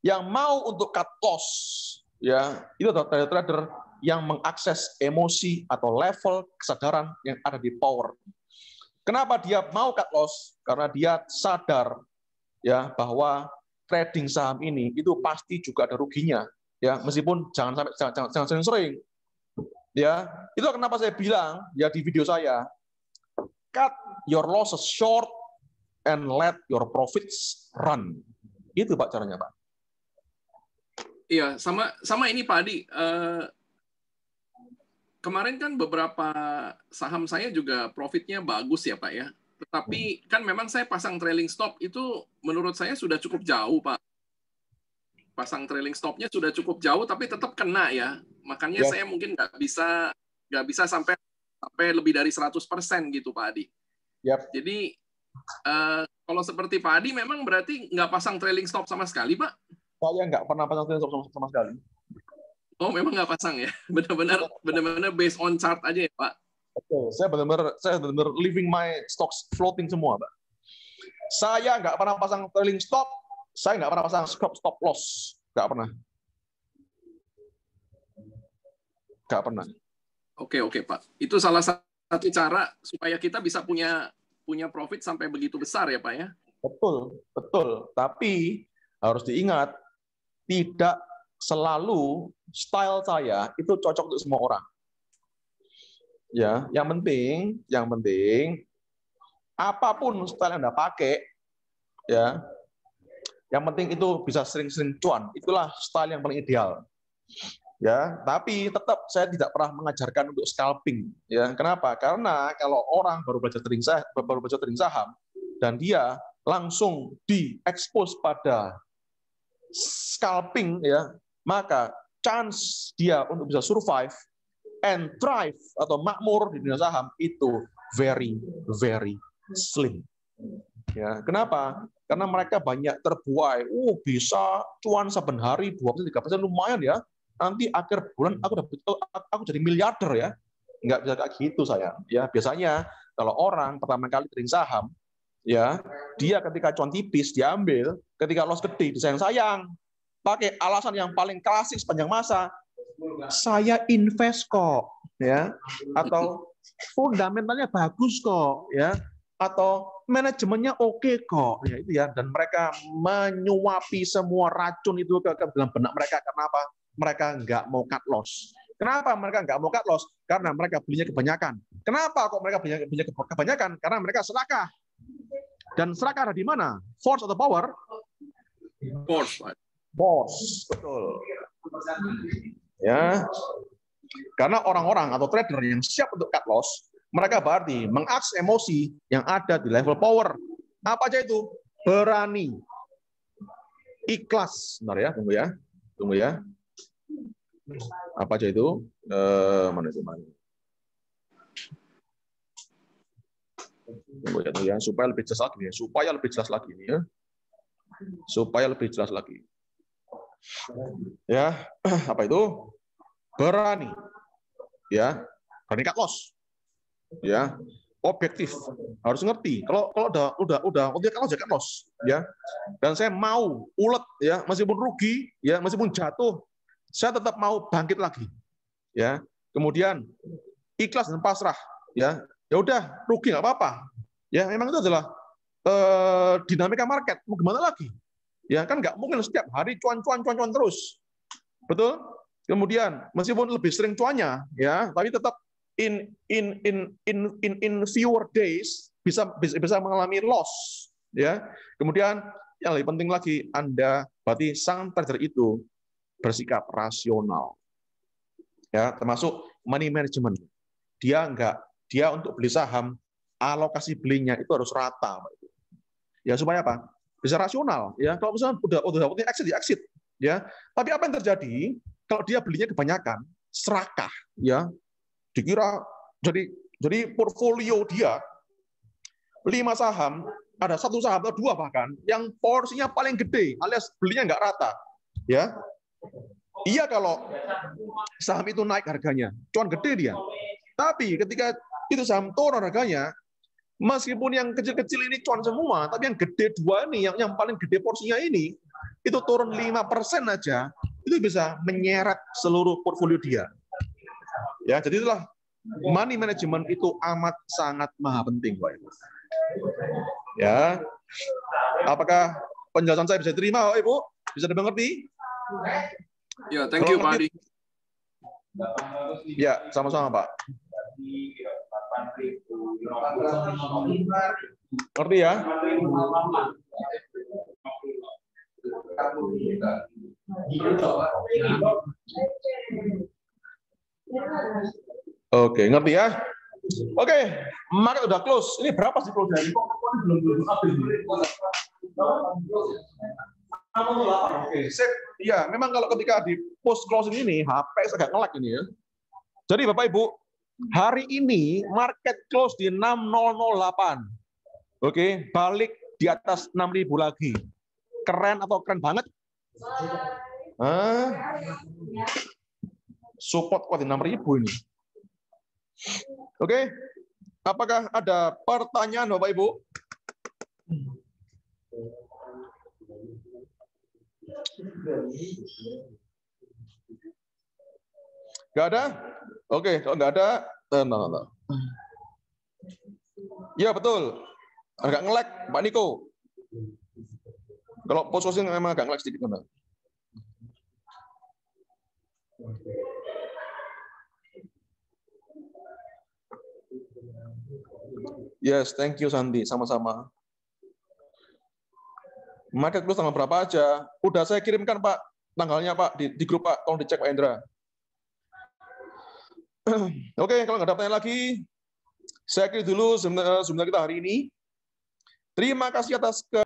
yang mau untuk cut loss, ya, itu adalah trader-trader yang mengakses emosi atau level kesadaran yang ada di power. Kenapa dia mau cut loss? Karena dia sadar, ya, bahwa trading saham ini itu pasti juga ada ruginya, ya, meskipun jangan sering-sering. Ya, itu kenapa saya bilang ya di video saya, cut your losses short and let your profits run. Itu Pak caranya, Pak. Iya, sama ini Pak Adi. kemarin kan beberapa saham saya juga profitnya bagus ya Pak ya. Tetapi kan memang saya pasang trailing stop itu menurut saya sudah cukup jauh Pak. Pasang trailing stopnya sudah cukup jauh tapi tetap kena ya. Makanya saya mungkin nggak bisa sampai lebih dari 100% gitu Pak Adi. Jadi kalau seperti Pak Adi memang berarti nggak pasang trailing stop sama sekali Pak? Saya nggak pernah pasang trailing stop sama sekali. Oh memang nggak pasang ya? Benar-benar based on chart aja ya Pak? Betul. Saya benar-benar leaving my stocks floating semua Pak. Saya nggak pernah pasang trailing stop. Saya nggak pernah pasang stop loss. Nggak pernah. Nggak pernah. Oke Pak. Itu salah satu cara supaya kita bisa punya profit sampai begitu besar ya Pak ya? Betul. Tapi harus diingat, tidak selalu style saya itu cocok untuk semua orang. Ya, yang penting apapun style yang Anda pakai, ya, yang penting itu bisa sering-sering cuan. Itulah style yang paling ideal. Ya, tapi tetap saya tidak pernah mengajarkan untuk scalping. Ya, kenapa? Karena kalau orang baru belajar trading saham dan dia langsung diekspos pada scalping, ya, maka chance dia untuk bisa survive and thrive atau makmur di dunia saham itu very slim. Ya, kenapa? Karena mereka banyak terbuai. Bisa cuan saben hari 2-3%, lumayan ya. Nanti akhir bulan aku jadi miliarder ya. Nggak bisa kayak gitu saya. Ya, biasanya kalau orang pertama kali trading saham, ya, dia ketika cuan tipis diambil, ketika loss gede disayang-sayang. Pakai alasan yang paling klasik sepanjang masa, saya invest kok, ya, atau fundamentalnya bagus kok, ya, atau manajemennya oke kok, ya itu ya. Dan mereka menyuapi semua racun itu ke dalam benak mereka. Kenapa? Mereka nggak mau cut loss. Kenapa mereka nggak mau cut loss? Karena mereka belinya kebanyakan. Kenapa kok mereka belinya kebanyakan? Karena mereka serakah. Dan serakah ada di mana? Force atau power? Force. Betul. Ya, karena orang-orang atau trader yang siap untuk cut loss, mereka berarti mengakses emosi yang ada di level power. Apa aja itu? Berani, ikhlas. Bentar ya, tunggu ya. Apa aja itu? Mana itu? Tunggu ya, supaya lebih jelas lagi nih ya. Supaya lebih jelas lagi. Ya, apa itu? Berani. Ya, berani cut loss. Ya, objektif. Harus ngerti. Kalau udah cut loss, ya. Dan saya mau ulet ya, meskipun rugi, ya, meskipun jatuh, saya tetap mau bangkit lagi. Ya. Kemudian ikhlas dan pasrah, ya. Ya udah, rugi nggak apa-apa. Ya, memang itu adalah dinamika market. Mau gimana lagi? Ya kan nggak mungkin setiap hari cuan terus, betul? Kemudian meskipun lebih sering cuannya, ya, tapi tetap in fewer days bisa mengalami loss, ya. Kemudian yang lebih penting lagi, Anda berarti sang trader itu bersikap rasional, ya, termasuk money management. Dia untuk beli saham, alokasi belinya itu harus rata, ya, supaya apa? Bisa rasional, ya. Kalau misalnya udah exit, ya. Tapi apa yang terjadi kalau dia belinya kebanyakan, serakah, ya. Dikira jadi portfolio dia 5 saham, ada 1 saham atau 2 bahkan yang porsinya paling gede, alias belinya nggak rata, ya. Iya kalau saham itu naik harganya, cuan gede dia. Tapi ketika itu saham turun harganya, meskipun yang kecil-kecil ini cuan semua, tapi yang gede 2 ini, yang paling gede porsinya ini, itu turun 5% aja, itu bisa menyeret seluruh portfolio dia. Ya, jadi itulah money management itu amat sangat maha penting, Pak. Ya. Apakah penjelasan saya bisa diterima, Ibu? Bisa dimengerti? Ya, thank you, Pak Adi. Ya, sama-sama, Pak. Ngerti ya? Oke, ngerti ya? Oke, market udah close. Ini berapa sih close dari? Belum habis. Oke, sip. Iya, memang kalau ketika di post closing ini HP agak nge-lag ini ya. Jadi Bapak Ibu, hari ini market close di 6008. Oke, balik di atas 6.000 lagi. Keren atau keren banget? Support kuat di 6.000 ini. Oke, apakah ada pertanyaan Bapak Ibu? Nggak ada? Oke, kalau nggak ada, tenang. Ya betul, agak nge-lag Pak Niko. Kalau posting memang agak nge-lag sedikit. Benar. Yes, thank you Sandy, sama-sama. Market close tanggal berapa aja? Udah saya kirimkan Pak, tanggalnya Pak di grup Pak, tolong dicek Pak Endra. Oke, kalau nggak ada pertanyaan lagi, saya akhiri dulu seminar kita hari ini. Terima kasih atas